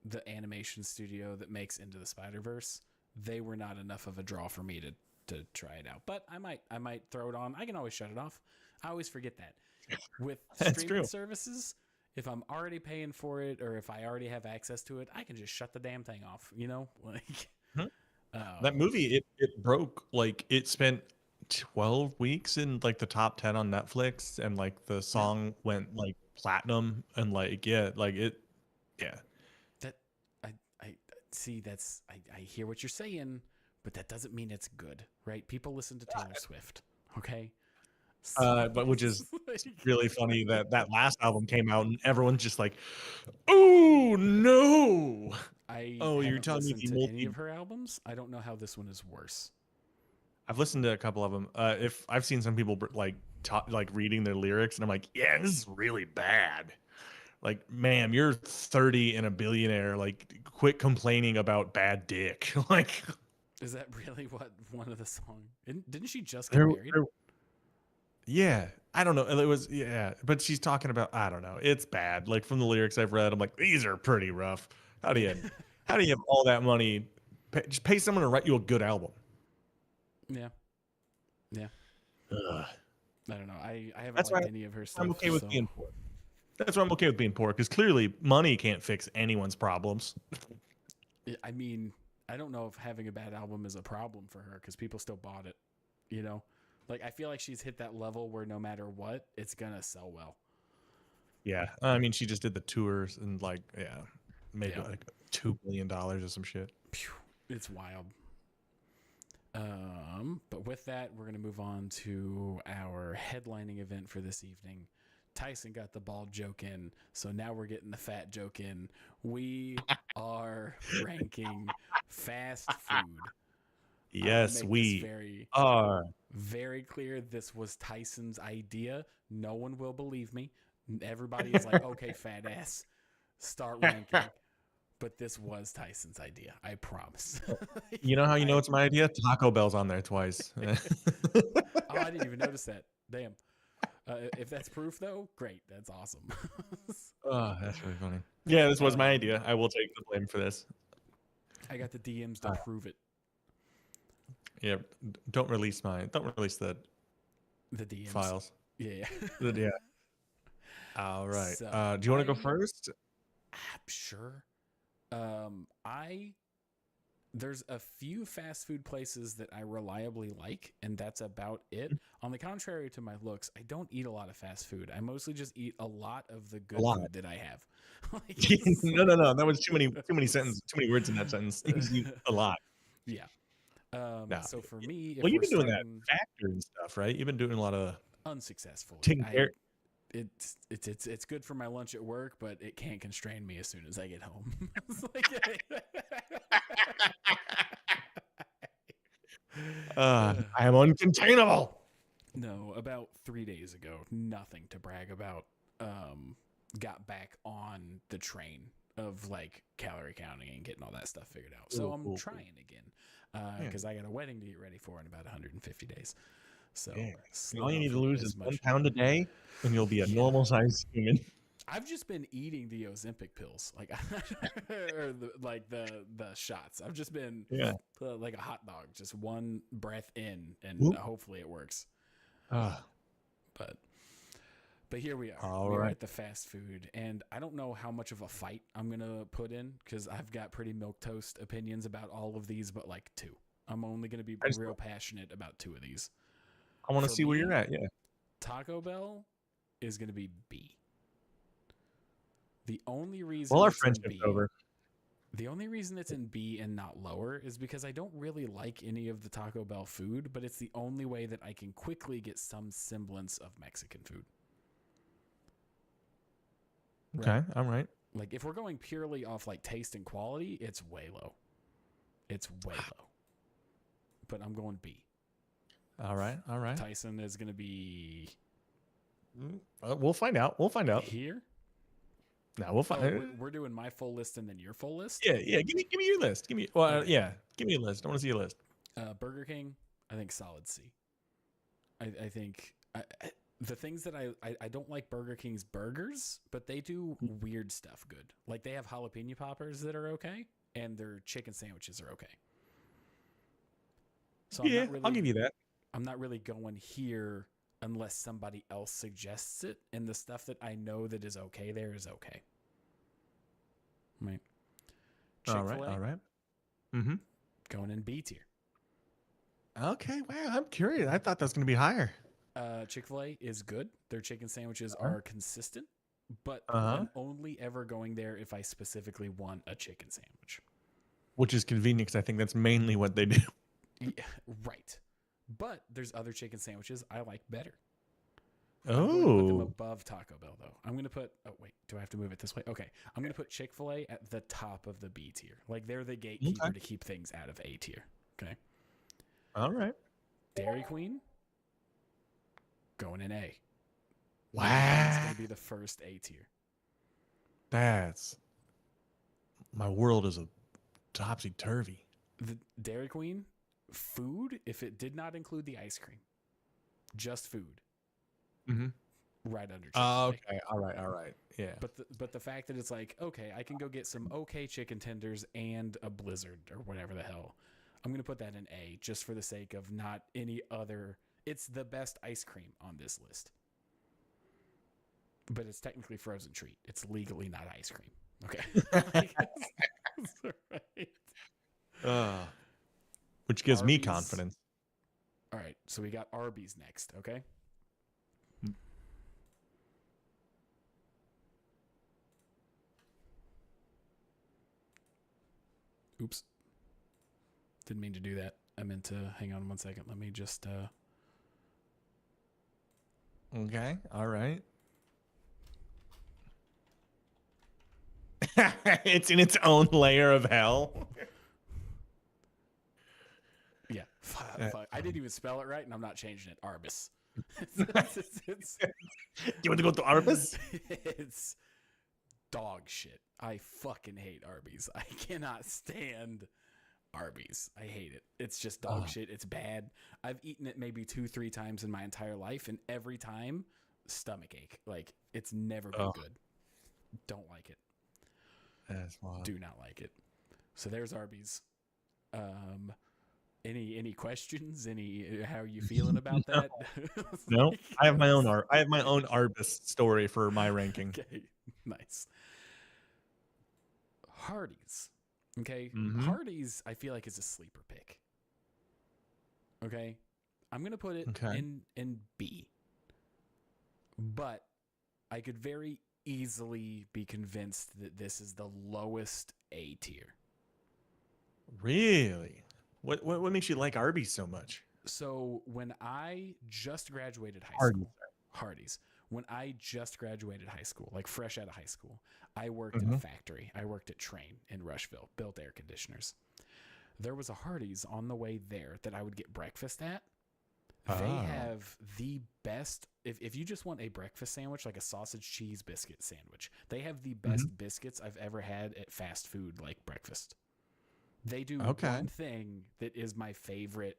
Speaker 1: the animation studio that makes Into the Spider-Verse. They were not enough of a draw for me to try it out. But I might throw it on. I can always shut it off. I always forget that. With
Speaker 2: That's
Speaker 1: streaming
Speaker 2: true.
Speaker 1: services, if I'm already paying for it or if I already have access to it, I can just shut the damn thing off, Like
Speaker 2: That
Speaker 1: um
Speaker 2: movie, it broke like it spent 12 weeks in like the top 10 on Netflix, and like the
Speaker 1: yeah,
Speaker 2: song went like platinum, and like yeah, like it yeah.
Speaker 1: that I see I hear what you're saying, but that doesn't mean it's good, right? People listen to Taylor Swift, okay? So,
Speaker 2: But which is
Speaker 1: like,
Speaker 2: really funny that that last album came out and everyone's just like, "Oh no.
Speaker 1: I
Speaker 2: Oh, you're
Speaker 1: haven't
Speaker 2: telling me
Speaker 1: listened
Speaker 2: the
Speaker 1: to any
Speaker 2: multi."
Speaker 1: of her albums. I don't know how this one is worse.
Speaker 2: I've listened to a couple of them. If I've seen some people like like reading their lyrics and I'm like, "Yeah, this is really bad." Like, ma'am, you're 30 and a billionaire. Like, quit complaining about bad dick. Like,
Speaker 1: Is that really what one of the songs? Didn't she just get
Speaker 2: there,
Speaker 1: married?
Speaker 2: there, yeah, I don't know. It was, yeah, but she's talking about, I don't know. It's bad. Like, from the lyrics I've read, I'm like, these are pretty rough. How do
Speaker 1: Yeah,
Speaker 2: you, how do you have all that money? Just pay someone to write you a good album.
Speaker 1: yeah, yeah.
Speaker 2: Ugh.
Speaker 1: I don't know. I haven't
Speaker 2: That's why
Speaker 1: liked any of her
Speaker 2: I'm
Speaker 1: stuff.
Speaker 2: okay with
Speaker 1: So
Speaker 2: being poor. That's why I'm okay with being poor, because clearly money can't fix anyone's problems.
Speaker 1: I mean, I don't know if having a bad album is a problem for her because people still bought it. You know, like I feel like she's hit that level where no matter what, it's gonna sell well.
Speaker 2: Yeah, I mean, she just did the tours and like, yeah, made
Speaker 1: Yeah,
Speaker 2: like $2 billion or some shit.
Speaker 1: Phew, it's wild. But with that, we're gonna move on to our headlining event for this evening. Tyson got the bald joke in, so now we're getting the fat joke in. We are ranking fast food. I want to
Speaker 2: Yes,
Speaker 1: make this
Speaker 2: we
Speaker 1: very,
Speaker 2: are.
Speaker 1: very clear. This was Tyson's idea. No one will believe me. Everybody is like, okay, fat ass, start ranking. But this was Tyson's idea. I promise.
Speaker 2: You know how you know
Speaker 1: I
Speaker 2: it's my idea? Taco Bell's on there twice.
Speaker 1: Oh, I didn't even notice that. Damn. If that's proof, though, great. That's awesome.
Speaker 2: Oh, that's really funny. Yeah, this was my
Speaker 1: um,
Speaker 2: idea. I will take the blame for this.
Speaker 1: I got the DMs to
Speaker 2: Uh,
Speaker 1: prove it.
Speaker 2: yeah, don't release don't release the
Speaker 1: The DMs.
Speaker 2: files.
Speaker 1: Yeah.
Speaker 2: Yeah. All right.
Speaker 1: So
Speaker 2: Do you want to go first?
Speaker 1: sure. I there's a few fast food places that I reliably like, and that's about it. On the contrary to my looks, I don't eat a lot of fast food. I mostly just eat a lot of the
Speaker 2: A
Speaker 1: good
Speaker 2: lot.
Speaker 1: food that I have. Like,
Speaker 2: No, no, no. That was too many sentences, too many words in that sentence. A lot.
Speaker 1: yeah.
Speaker 2: No.
Speaker 1: So for me,
Speaker 2: Well,
Speaker 1: if
Speaker 2: you've
Speaker 1: we're
Speaker 2: been doing that
Speaker 1: starting
Speaker 2: factory and stuff, right? You've been doing a lot of
Speaker 1: unsuccessfully,
Speaker 2: taking care.
Speaker 1: it's good for my lunch at work, but it can't constrain me as soon as I get home. It's like,
Speaker 2: I am uncontainable.
Speaker 1: no, about 3 days ago, nothing to brag about. Got back on the train of like calorie counting and getting all that stuff figured out. So I'm
Speaker 2: Cool.
Speaker 1: trying again because I got a wedding to get ready for in about 150 days. So
Speaker 2: Yeah.
Speaker 1: slid
Speaker 2: All you need to
Speaker 1: off
Speaker 2: lose
Speaker 1: as
Speaker 2: is one
Speaker 1: much.
Speaker 2: pound a day, and you'll be a
Speaker 1: Yeah.
Speaker 2: normal sized human.
Speaker 1: I've just been eating the Ozempic pills, like or the shots. I've just been
Speaker 2: Yeah.
Speaker 1: like a hot dog, just one breath in, and
Speaker 2: Whoop.
Speaker 1: hopefully it works.
Speaker 2: Uh,
Speaker 1: But But here we are.
Speaker 2: All
Speaker 1: We're
Speaker 2: right.
Speaker 1: at the fast food, and I don't know how much of a fight I'm gonna put in because I've got pretty milquetoast opinions about all of these, but like two. I'm only gonna be real passionate about two of these.
Speaker 2: I want to
Speaker 1: For
Speaker 2: see where
Speaker 1: me,
Speaker 2: you're at. Yeah.
Speaker 1: Taco Bell is gonna be B. The only reason
Speaker 2: Well, our
Speaker 1: it's in
Speaker 2: friendship's
Speaker 1: B,
Speaker 2: over.
Speaker 1: the only reason it's in B and not lower is because I don't really like any of the Taco Bell food, but it's the only way that I can quickly get some semblance of Mexican food.
Speaker 2: Okay.
Speaker 1: Right?
Speaker 2: All right.
Speaker 1: Like if we're going purely off like taste and quality, it's way low. It's way low. But I'm going B.
Speaker 2: All right. All right.
Speaker 1: Tyson is going to be
Speaker 2: We'll find out. We'll find out.
Speaker 1: here.
Speaker 2: No, we'll find.
Speaker 1: Oh, we're doing my full list and then your full list.
Speaker 2: Yeah. Yeah. Give me your list. Give me. Well,
Speaker 1: Okay.
Speaker 2: yeah. Give me a list. I want to see your list.
Speaker 1: Burger King, I think solid C. I think the things that I don't like Burger King's burgers, but they do weird stuff good. Like they have jalapeno poppers that are okay, and their chicken sandwiches are okay. So
Speaker 2: Yeah, I'll give you that.
Speaker 1: I'm not really going here unless somebody else suggests it, and the stuff that I know that is okay there is okay. Right. Chick-fil-A,
Speaker 2: All right. Mm-hmm.
Speaker 1: going in B tier.
Speaker 2: Okay. Wow. I'm curious. I thought that was going to be higher.
Speaker 1: Chick-fil-A is good. Their chicken sandwiches are consistent, but I'm only ever going there if I specifically want a chicken sandwich.
Speaker 2: Which is convenient because I think that's mainly what they do.
Speaker 1: Yeah, right. But there's other chicken sandwiches I like better.
Speaker 2: Oh.
Speaker 1: I'm going to put them above Taco Bell, though. I'm going to put... Oh, wait. Do I have to move it this way? Okay. I'm going to put Chick-fil-A at the top of the B tier. Like, they're the gatekeeper to keep things out of A tier. Okay?
Speaker 2: All right.
Speaker 1: Dairy Queen, going in A.
Speaker 2: Wow.
Speaker 1: It's going to be the first A tier.
Speaker 2: That's... My world is a topsy-turvy.
Speaker 1: The Dairy Queen, food, if it did not include the ice cream, just food, right under Chick-fil-A.
Speaker 2: Okay. All right. Yeah.
Speaker 1: But the fact that it's like, okay, I can go get some okay chicken tenders and a Blizzard or whatever the hell. I'm going to put that in A just for the sake of not any other. It's the best ice cream on this list. But it's technically frozen treat. It's legally not ice cream. Okay.
Speaker 2: Right. Which gives
Speaker 1: Arby's.
Speaker 2: me confidence.
Speaker 1: All right. So we got Arby's next. Okay. Oops. Didn't mean to do that. I meant to hang on 1 second. Let me just
Speaker 2: Okay. All right. It's in its own layer of hell.
Speaker 1: Yeah. Fuck. I didn't even spell it right, and I'm not changing it. Arbus.
Speaker 2: You want to go to Arbus?
Speaker 1: It's dog shit. I fucking hate Arby's. I cannot stand Arby's. I hate it. It's just dog shit. It's bad. I've eaten it maybe 2-3 times in my entire life, and every time, stomach ache. Like, it's never been good. Don't like it.
Speaker 2: That's wild.
Speaker 1: Do not like it. So there's Arby's. Any questions? How are you feeling about that?
Speaker 2: No, I have my own Arbus story for my ranking.
Speaker 1: Okay, nice. Hardee's. Okay, Hardee's I feel like is a sleeper pick. Okay, I'm gonna put it in B, but I could very easily be convinced that this is the lowest A tier.
Speaker 2: Really? What makes you like Arby's so much?
Speaker 1: So when I just graduated high school, Hardee's. When I just graduated high school, like fresh out of high school, I worked in a factory. I worked at Train in Rushville, built air conditioners. There was a Hardee's on the way there that I would get breakfast at. They have the best, if you just want a breakfast sandwich, like a sausage cheese biscuit sandwich, they have the best biscuits I've ever had at fast food, like breakfast. They do one thing that is my favorite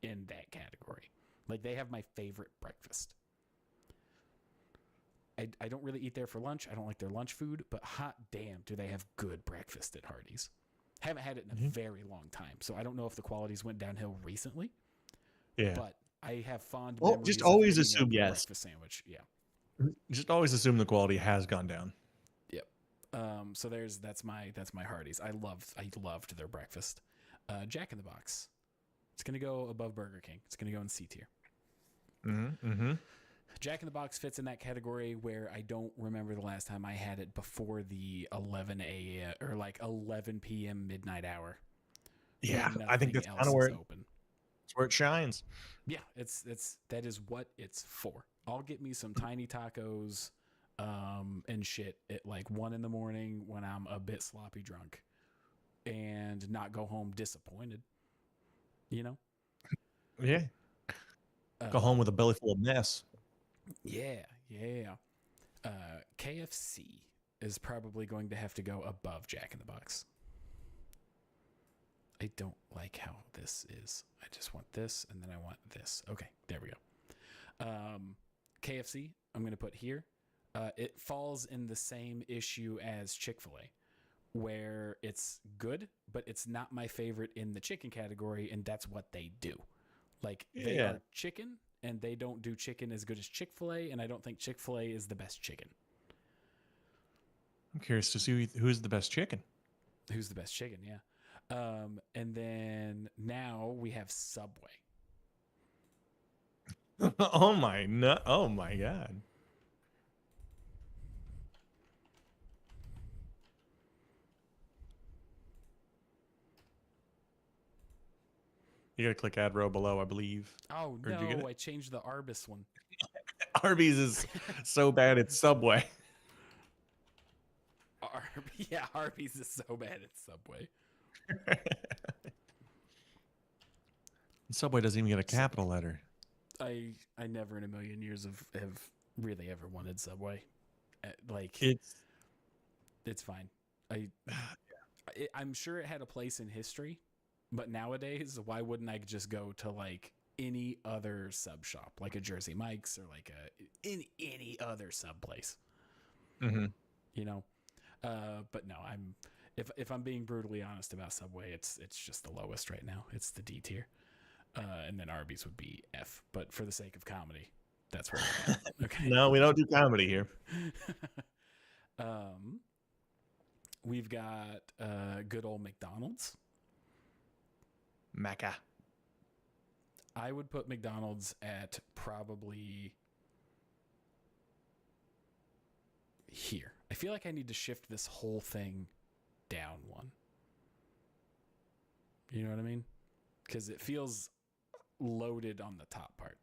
Speaker 1: in that category. Like they have my favorite breakfast. I don't really eat there for lunch. I don't like their lunch food, but hot damn, do they have good breakfast at Hardee's. Haven't had it in a very long time, so I don't know if the qualities went downhill recently.
Speaker 2: Yeah.
Speaker 1: But I have fond memories.
Speaker 2: Just always
Speaker 1: of
Speaker 2: assume yes.
Speaker 1: Breakfast sandwich, yeah.
Speaker 2: Just always assume the quality has gone down.
Speaker 1: Yep. So that's my Hardee's. I loved their breakfast. Jack in the Box. It's gonna go above Burger King. It's gonna go in C tier.
Speaker 2: Mm-hmm. Mm-hmm.
Speaker 1: Jack in the Box fits in that category where I don't remember the last time I had it before the 11 a.m. or like 11 p.m. midnight hour.
Speaker 2: Yeah,
Speaker 1: When
Speaker 2: I think
Speaker 1: nothing
Speaker 2: that's kind
Speaker 1: else
Speaker 2: of
Speaker 1: is open.
Speaker 2: where it shines.
Speaker 1: Yeah, that is what it's for. I'll get me some tiny tacos and shit at like 1 in the morning when I'm a bit sloppy drunk and not go home disappointed. You know?
Speaker 2: Yeah. Go home with a belly full of mess.
Speaker 1: Yeah, yeah. KFC is probably going to have to go above Jack in the Box. I don't like how this is. I just want this and then I want this. Okay, there we go. KFC, I'm going to put here. It falls in the same issue as Chick-fil-A, where it's good, but it's not my favorite in the chicken category, and that's what they do. Like, they are chicken, and they don't do chicken as good as Chick-fil-A, and I don't think Chick-fil-A is the best chicken.
Speaker 2: I'm curious to see who's the best chicken.
Speaker 1: Who's the best chicken, yeah. And then now we have Subway.
Speaker 2: Oh my god. You gotta click add row below, I believe.
Speaker 1: Oh
Speaker 2: Or did you get
Speaker 1: no,
Speaker 2: it?
Speaker 1: I changed the Arbus one.
Speaker 2: Arby's is so bad it's Subway.
Speaker 1: Yeah, Arby's is so bad it's Subway.
Speaker 2: Subway doesn't even get a capital letter.
Speaker 1: I never in a million years have really ever wanted Subway. Like it's fine. I'm sure it had a place in history, but nowadays, why wouldn't I just go to like any other sub shop, like a Jersey Mike's or like any other sub place?
Speaker 2: Mm-hmm.
Speaker 1: You know. But no, if I'm being brutally honest about Subway, it's just the lowest right now. It's the D tier. And then Arby's would be F. But for the sake of comedy, that's where we're at. Okay.
Speaker 2: No, we don't do comedy here.
Speaker 1: We've got good old McDonald's.
Speaker 2: Macca.
Speaker 1: I would put McDonald's at probably here. I feel like I need to shift this whole thing down one. You know what I mean? Because it feels loaded on the top part.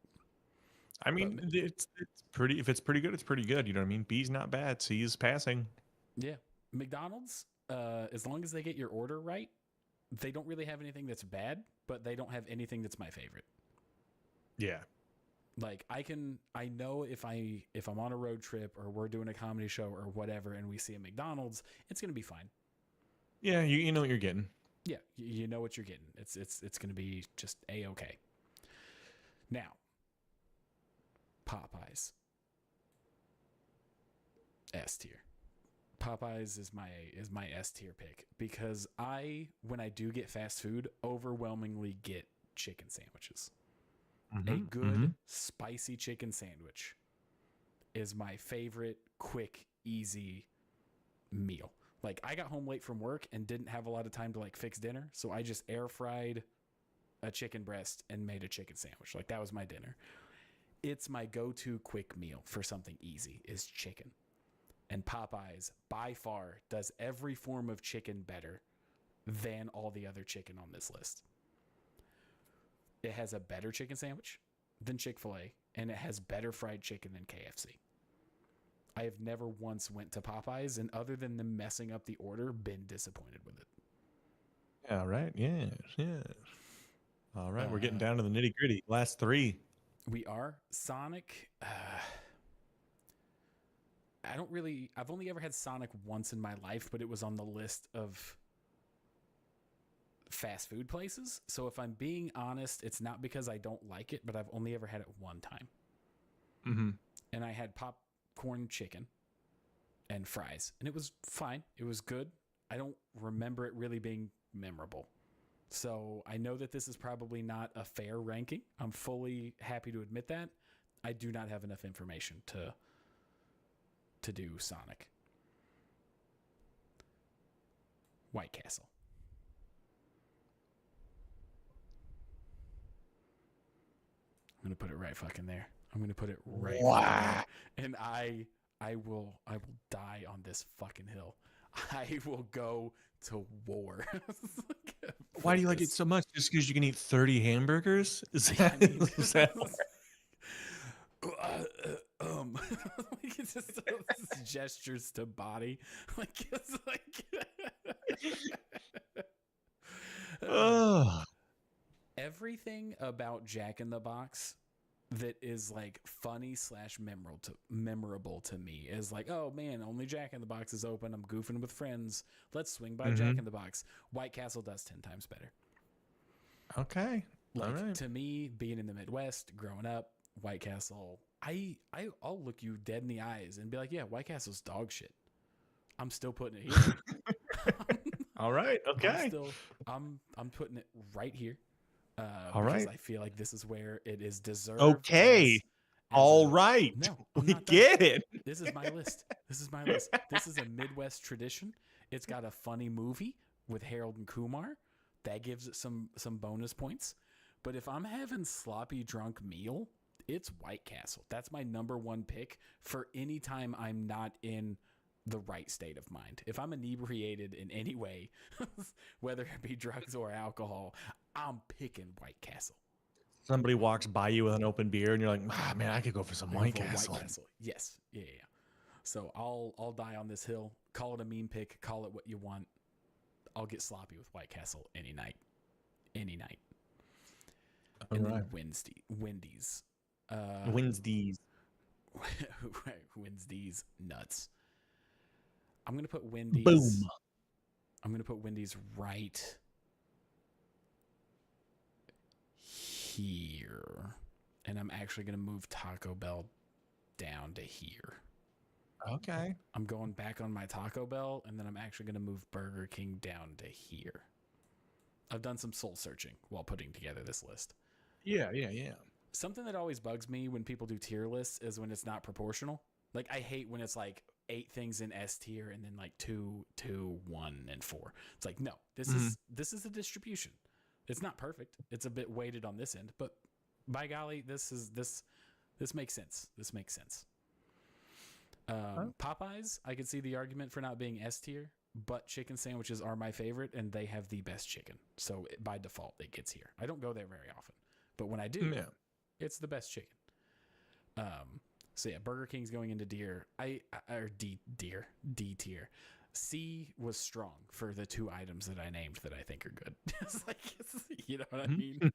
Speaker 2: I mean, it's pretty. If it's pretty good, it's pretty good. You know what I mean? B's not bad. C is passing.
Speaker 1: Yeah, McDonald's. As long as they get your order right, they don't really have anything that's bad, but they don't have anything that's my favorite.
Speaker 2: Yeah.
Speaker 1: Like I know if I'm on a road trip or we're doing a comedy show or whatever, and we see a McDonald's, it's gonna be fine.
Speaker 2: Yeah, you know what you're getting.
Speaker 1: Yeah, you know what you're getting. It's gonna be just A-okay. Now, Popeyes. S tier. Popeyes is my S tier pick because when I do get fast food, overwhelmingly get chicken sandwiches. A good spicy chicken sandwich is my favorite quick, easy meal. Like I got home late from work and didn't have a lot of time to like fix dinner, so I just air fried a chicken breast and made a chicken sandwich. Like that was my dinner. It's my go-to quick meal for something easy is chicken. And Popeyes by far does every form of chicken better than all the other chicken on this list. It has a better chicken sandwich than Chick-fil-A, and it has better fried chicken than KFC. I have never once went to Popeyes, and other than them messing up the order, been disappointed with it.
Speaker 2: Yeah, right. Yeah, yeah. All right, we're getting down to the nitty gritty. Last three.
Speaker 1: We are. Sonic. I've only ever had Sonic once in my life, but it was on the list of fast food places. So if I'm being honest, it's not because I don't like it, but I've only ever had it one time.
Speaker 2: Mm-hmm.
Speaker 1: And I had popcorn chicken and fries, and it was fine. It was good. I don't remember it really being memorable. So I know that this is probably not a fair ranking. I'm fully happy to admit that. I do not have enough information to to do Sonic. White Castle. I'm gonna put it right fucking there. I'm gonna put it right fucking there. And I will die on this fucking hill. I will go to war.
Speaker 2: Why do you like it so much? Just because you can eat 30 hamburgers? Is that,
Speaker 1: I mean,
Speaker 2: is that
Speaker 1: like it's just gestures to body, like it's like
Speaker 2: oh.
Speaker 1: everything about Jack in the Box that is like funny / memorable to me is like, oh man, only Jack in the Box is open. I'm goofing with friends. Let's swing by Jack in the Box. White Castle does 10 times better.
Speaker 2: Okay.
Speaker 1: Like,
Speaker 2: all right.
Speaker 1: to me, being in the Midwest, growing up, White Castle, I'll look you dead in the eyes and be like, yeah, White Castle's dog shit. I'm still putting it here.
Speaker 2: All right. Okay.
Speaker 1: I'm putting it right here.
Speaker 2: All
Speaker 1: because
Speaker 2: right.
Speaker 1: I feel like this is where it is deserved.
Speaker 2: Okay. All right.
Speaker 1: No, I'm
Speaker 2: we
Speaker 1: not done.
Speaker 2: get it.
Speaker 1: This is my list. This is my list. This is a Midwest tradition. It's got a funny movie with Harold and Kumar. That gives it some bonus points. But if I'm having sloppy drunk meal, it's White Castle. That's my number one pick for any time I'm not in the right state of mind. If I'm inebriated in any way, whether it be drugs or alcohol, I'm picking White Castle.
Speaker 2: Somebody walks by you with an open beer and you're like, man, I could go for some White Castle.
Speaker 1: Yes. Yeah. So I'll die on this hill. Call it a meme pick. Call it what you want. I'll get sloppy with White Castle any night. And then Wendy's. Wednesday's nuts. I'm going to put Wendy's.
Speaker 2: Boom.
Speaker 1: I'm going to put Wendy's right here. And I'm actually going to move Taco Bell down to here.
Speaker 2: Okay.
Speaker 1: I'm going back on my Taco Bell, and then I'm actually going to move Burger King down to here. I've done some soul searching while putting together this list.
Speaker 2: Yeah.
Speaker 1: Something that always bugs me when people do tier lists is when it's not proportional. Like, I hate when it's like 8 things in S tier and then like 2, 1, and 4. It's like, no, this is a distribution. It's not perfect. It's a bit weighted on this end, but by golly, this makes sense. This makes sense. Popeyes, I could see the argument for not being S tier, but chicken sandwiches are my favorite, and they have the best chicken. So by default, it gets here. I don't go there very often, but when I do, it's the best chicken. So yeah, Burger King's going into D tier. C was strong for the 2 items that I named that I think are good. You know what I mean?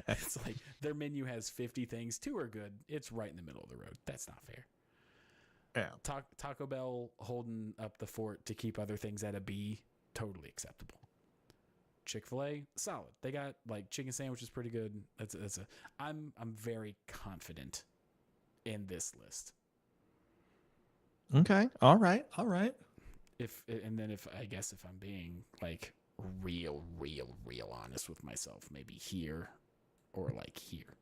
Speaker 1: It's like their menu has 50 things, 2 are good. It's right in the middle of the road. That's not fair.
Speaker 2: Yeah.
Speaker 1: Taco Bell holding up the fort to keep other things at a B, totally acceptable. Chick-fil-A, solid. They got like chicken sandwiches pretty good. I'm very confident in this list.
Speaker 2: Okay. All right.
Speaker 1: If I'm being like real honest with myself, maybe here or like here.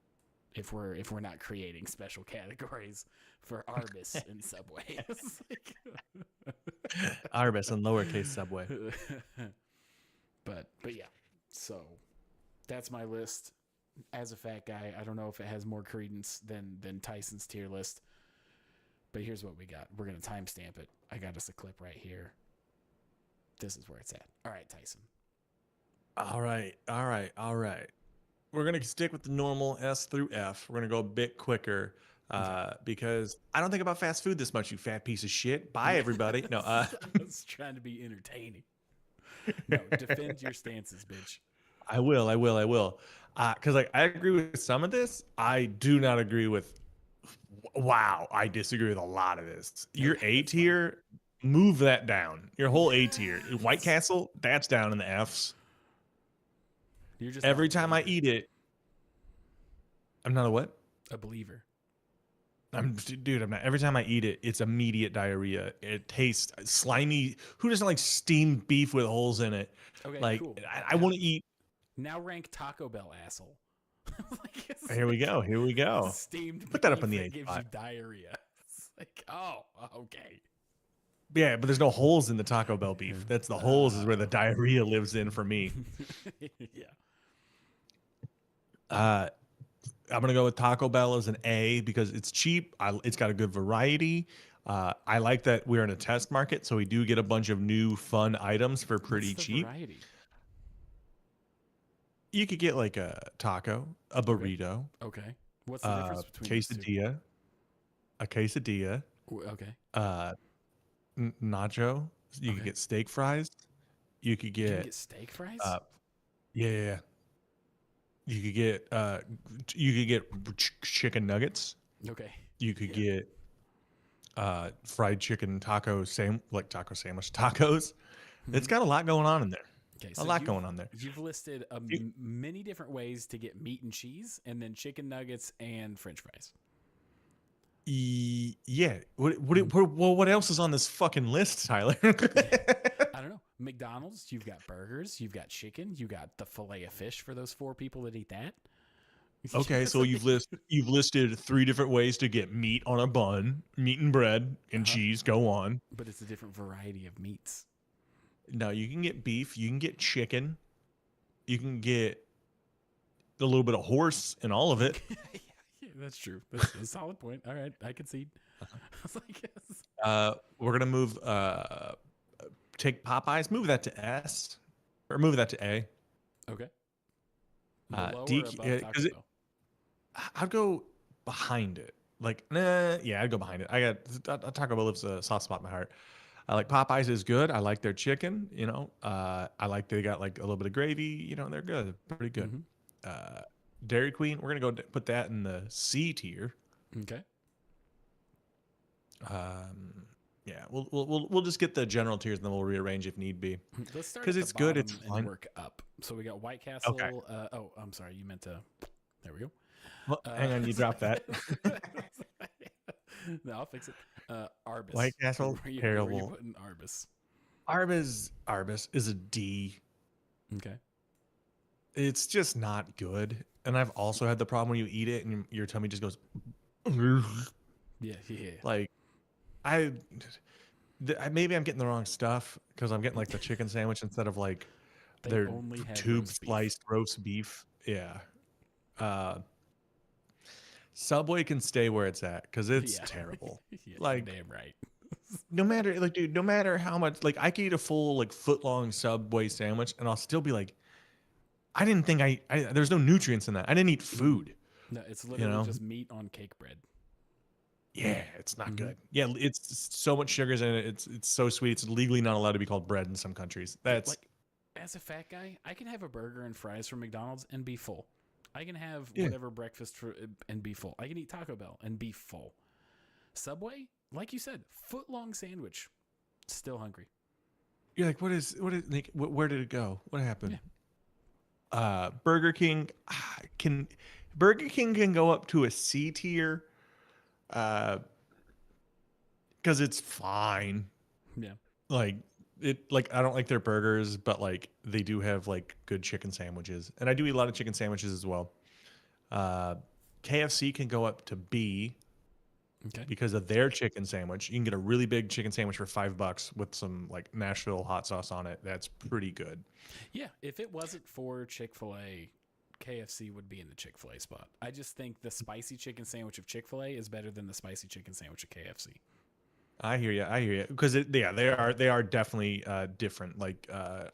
Speaker 1: If we're not creating special categories for Arbus and Subway.
Speaker 2: Arbus and lowercase Subway.
Speaker 1: But yeah. So that's my list. As a fat guy, I don't know if it has more credence than Tyson's tier list. But here's what we got. We're going to timestamp it. I got us a clip right here. This is where it's at. All right, Tyson.
Speaker 2: All right. We're going to stick with the normal S through F. We're going to go a bit quicker because I don't think about fast food this much, you fat piece of shit. Bye, everybody. No,
Speaker 1: I was trying to be entertaining. No, defend your stances, bitch.
Speaker 2: I will. Because I agree with some of this. I do not agree with. Wow, I disagree with a lot of this. Your A tier, move that down. Your whole A tier. White Castle, that's down in the Fs.
Speaker 1: You're just
Speaker 2: every time I eat it. I'm not a what?
Speaker 1: A believer.
Speaker 2: I'm not. Every time I eat it, it's immediate diarrhea. It tastes slimy. Who doesn't like steamed beef with holes in it?
Speaker 1: Okay,
Speaker 2: like
Speaker 1: cool.
Speaker 2: I want to eat.
Speaker 1: Now rank Taco Bell, asshole.
Speaker 2: Here we go.
Speaker 1: Steamed.
Speaker 2: Put that up in the A
Speaker 1: gives you diarrhea. It's like, oh, okay.
Speaker 2: Yeah, but there's no holes in the Taco Bell beef. That's the holes is where the diarrhea lives in for me.
Speaker 1: Yeah.
Speaker 2: I'm gonna go with Taco Bell as an A because it's cheap. It's got a good variety. I like that we're in a test market, so we do get a bunch of new fun items for
Speaker 1: What's
Speaker 2: pretty
Speaker 1: the
Speaker 2: cheap.
Speaker 1: variety?
Speaker 2: You could get like a taco, a
Speaker 1: Okay.
Speaker 2: burrito,
Speaker 1: Okay. What's the difference between those two?
Speaker 2: quesadilla, a quesadilla,
Speaker 1: Okay.
Speaker 2: uh, nacho. You could
Speaker 1: Okay.
Speaker 2: get steak fries. You could
Speaker 1: You can
Speaker 2: get,
Speaker 1: get steak fries?
Speaker 2: uh, yeah, yeah, yeah. You could get chicken nuggets.
Speaker 1: Okay.
Speaker 2: You could
Speaker 1: Yeah.
Speaker 2: get fried chicken like taco sandwich tacos. It's
Speaker 1: Hmm.
Speaker 2: got a lot going on in there.
Speaker 1: Okay,
Speaker 2: A
Speaker 1: so
Speaker 2: lot going on there.
Speaker 1: you've listed
Speaker 2: You,
Speaker 1: many different ways to get meat and cheese, and then chicken nuggets and French fries.
Speaker 2: yeah.
Speaker 1: Mhm.
Speaker 2: What else is on this fucking list, Tyler?
Speaker 1: I don't know. McDonald's, you've got burgers, you've got chicken, you got the fillet of fish for those 4 people that eat that.
Speaker 2: Okay, so you've listed 3 different ways to get meat on a bun, meat and bread and
Speaker 1: Uh-huh.
Speaker 2: cheese. Go on.
Speaker 1: But it's a different variety of meats.
Speaker 2: Now you can get beef, you can get chicken, you can get a little bit of horse and all of it.
Speaker 1: Yeah, that's true. That's a solid point. All right, I concede. I was like,
Speaker 2: We're gonna move. Take Popeyes, move that to S, or move that to A.
Speaker 1: okay. Below or
Speaker 2: DQ,
Speaker 1: above Taco
Speaker 2: because
Speaker 1: Bell?
Speaker 2: I'd go behind it. Like, nah, yeah, I'd go behind it. I got Taco Bell lives a soft spot in my heart. I like Popeyes is good. I like their chicken. I like they got like a little bit of gravy. They're good, pretty good.
Speaker 1: Mm-hmm.
Speaker 2: Uh, Dairy Queen, we're gonna put that in the C tier.
Speaker 1: Okay.
Speaker 2: Yeah, we'll just get the general tiers and then we'll rearrange if need be.
Speaker 1: Let's start
Speaker 2: Because
Speaker 1: at the
Speaker 2: it's good. It's
Speaker 1: bottom and
Speaker 2: fun.
Speaker 1: work up. So we got White
Speaker 2: Okay.
Speaker 1: Castle. Oh, I'm sorry. You meant to. There we go.
Speaker 2: Well, hang on, you dropped that.
Speaker 1: No, I'll fix it. Arbus.
Speaker 2: White Castle,
Speaker 1: Where you
Speaker 2: terrible.
Speaker 1: putting Arbus?
Speaker 2: Arbus is a D.
Speaker 1: Okay.
Speaker 2: It's just not good. And I've also had the problem when you eat it and your tummy just goes
Speaker 1: Yeah. Yeah.
Speaker 2: like maybe I'm getting the wrong stuff because I'm getting like the chicken sandwich instead of like
Speaker 1: They
Speaker 2: their
Speaker 1: only had
Speaker 2: tube
Speaker 1: roast beef.
Speaker 2: sliced roast beef. Yeah. Subway can stay where it's at because it's
Speaker 1: Yeah.
Speaker 2: terrible.
Speaker 1: Yeah,
Speaker 2: Like
Speaker 1: you're damn right.
Speaker 2: no matter how much, like I could eat a full like foot long Subway sandwich and I'll still be like, I didn't think there's no nutrients in that. I didn't eat food.
Speaker 1: No, it's
Speaker 2: You
Speaker 1: literally
Speaker 2: know?
Speaker 1: just meat on cake bread.
Speaker 2: Yeah, it's not
Speaker 1: Mhm.
Speaker 2: good. Yeah, it's so much sugars in it. It's so sweet. It's legally not allowed to be called bread in some countries. That's
Speaker 1: Like, as a fat guy, I can have a burger and fries from McDonald's and be full. I can have
Speaker 2: yeah.
Speaker 1: whatever breakfast and be full. I can eat Taco Bell and be full. Subway, like you said, foot long sandwich, still hungry.
Speaker 2: You're like, what is like where did it go? What happened?
Speaker 1: Yeah.
Speaker 2: Burger King can Burger King can go up to a C tier because it's fine.
Speaker 1: Yeah.
Speaker 2: Like I don't like their burgers, but like they do have like good chicken sandwiches, and I do eat a lot of chicken sandwiches as well. KFC can go up to B
Speaker 1: Okay.
Speaker 2: because of their chicken sandwich. You can get a really big chicken sandwich for $5 with some like Nashville hot sauce on it. That's pretty good.
Speaker 1: Yeah. If it wasn't for Chick-fil-A, KFC would be in the Chick-fil-A spot. I just think the spicy chicken sandwich of Chick-fil-A is better than the spicy chicken sandwich of KFC.
Speaker 2: I hear you. Because they are definitely different. Like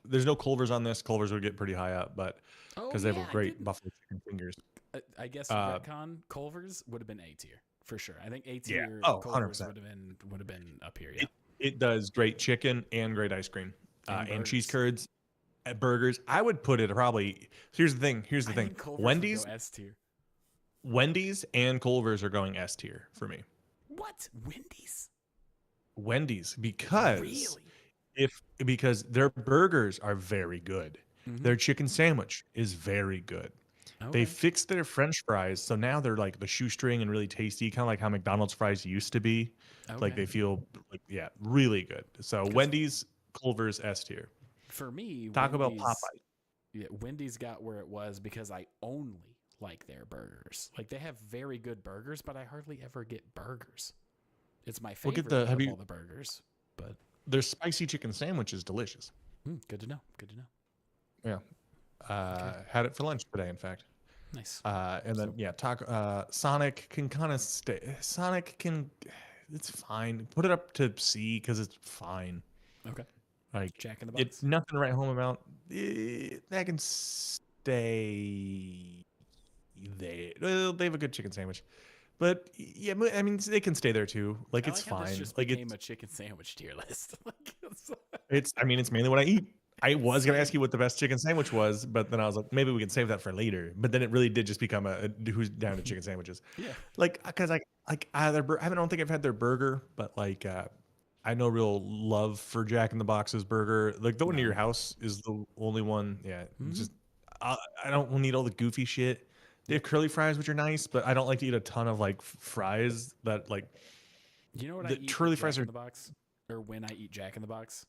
Speaker 2: there's no Culver's on this. Culver's would get pretty high up, but
Speaker 1: Oh,
Speaker 2: because they have
Speaker 1: yeah.
Speaker 2: a great buffalo chicken fingers.
Speaker 1: I guess
Speaker 2: Uh,
Speaker 1: retcon Culver's would have been A tier for sure. I think A
Speaker 2: Yeah.
Speaker 1: tier
Speaker 2: Oh,
Speaker 1: Culver's
Speaker 2: 100%.
Speaker 1: would have been up here. Yeah.
Speaker 2: It does great chicken and great ice cream and cheese
Speaker 1: burgers.
Speaker 2: curds, burgers. I would put it probably. Here's the thing.
Speaker 1: I think Culver's
Speaker 2: Wendy's,
Speaker 1: would go S tier.
Speaker 2: Wendy's, and Culver's are going S tier for me.
Speaker 1: What? Wendy's?
Speaker 2: Wendy's because
Speaker 1: Really?
Speaker 2: because their burgers are very good.
Speaker 1: Mhm.
Speaker 2: Their chicken sandwich is very good. They
Speaker 1: Okay.
Speaker 2: fixed their French fries, so now they're like the shoestring and really tasty, kind of like how McDonald's fries used to be. Like
Speaker 1: Okay.
Speaker 2: they feel like really good. So
Speaker 1: 'Cause
Speaker 2: Wendy's, Culver's S tier.
Speaker 1: for me,
Speaker 2: Taco Bell,
Speaker 1: Wendy's,
Speaker 2: Popeye.
Speaker 1: yeah, Wendy's got where it was because I only like their burgers. Like they have very good burgers, but I hardly ever get burgers. It's my
Speaker 2: We'll get
Speaker 1: favorite
Speaker 2: the. Have
Speaker 1: of
Speaker 2: you
Speaker 1: all the burgers, but
Speaker 2: Their spicy chicken sandwich is delicious.
Speaker 1: Good to know. Good to know.
Speaker 2: Yeah.
Speaker 1: Okay.
Speaker 2: Had it for lunch today, in fact.
Speaker 1: Nice.
Speaker 2: And then Sonic can kind of stay. Sonic can, it's fine. Put it up to C because it's fine.
Speaker 1: Okay.
Speaker 2: Like
Speaker 1: Jack in the Box.
Speaker 2: it's nothing to write home about. That can stay there. Well, they have a good chicken sandwich, but yeah, I mean they can stay there too. Like
Speaker 1: I
Speaker 2: it's
Speaker 1: like how this
Speaker 2: fine.
Speaker 1: just
Speaker 2: Like
Speaker 1: became a chicken sandwich tier list. Like,
Speaker 2: it's. I mean it's mainly what I eat. I was gonna ask you what the best chicken sandwich was, but then I was like, maybe we can save that for later. But then it really did just become a who's down to chicken sandwiches.
Speaker 1: yeah.
Speaker 2: Like because I don't think I've had their burger, but like I know real love for Jack in the Box's burger. Like the one near your house is the only one. Yeah, just I don't need all the goofy shit. They have curly fries, which are nice, but I don't like to eat a ton of like fries that like.
Speaker 1: You know what I
Speaker 2: The
Speaker 1: eat
Speaker 2: curly
Speaker 1: with
Speaker 2: fries
Speaker 1: Jack
Speaker 2: are
Speaker 1: in the Box, or when I eat Jack in the Box?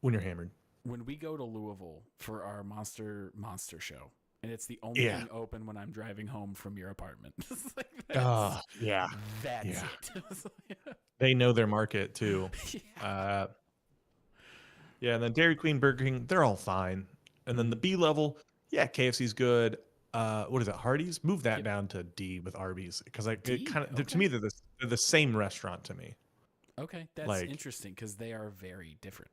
Speaker 2: when you're hammered.
Speaker 1: When we go to Louisville for our monster show, and it's the only
Speaker 2: Yeah.
Speaker 1: thing open when I'm driving home from your apartment. It's like,
Speaker 2: Yeah.
Speaker 1: that's
Speaker 2: Yeah.
Speaker 1: it.
Speaker 2: They know their market too.
Speaker 1: Yeah.
Speaker 2: Yeah, and then Dairy Queen, Burger King, they're all fine. And then the B level, yeah, KFC's good. What is it? Hardee's? Move that
Speaker 1: Yep.
Speaker 2: down to D with Arby's because like
Speaker 1: D?
Speaker 2: it kind of
Speaker 1: Okay.
Speaker 2: to me they're the same restaurant to me.
Speaker 1: Okay, that's
Speaker 2: Like,
Speaker 1: interesting because they are very different.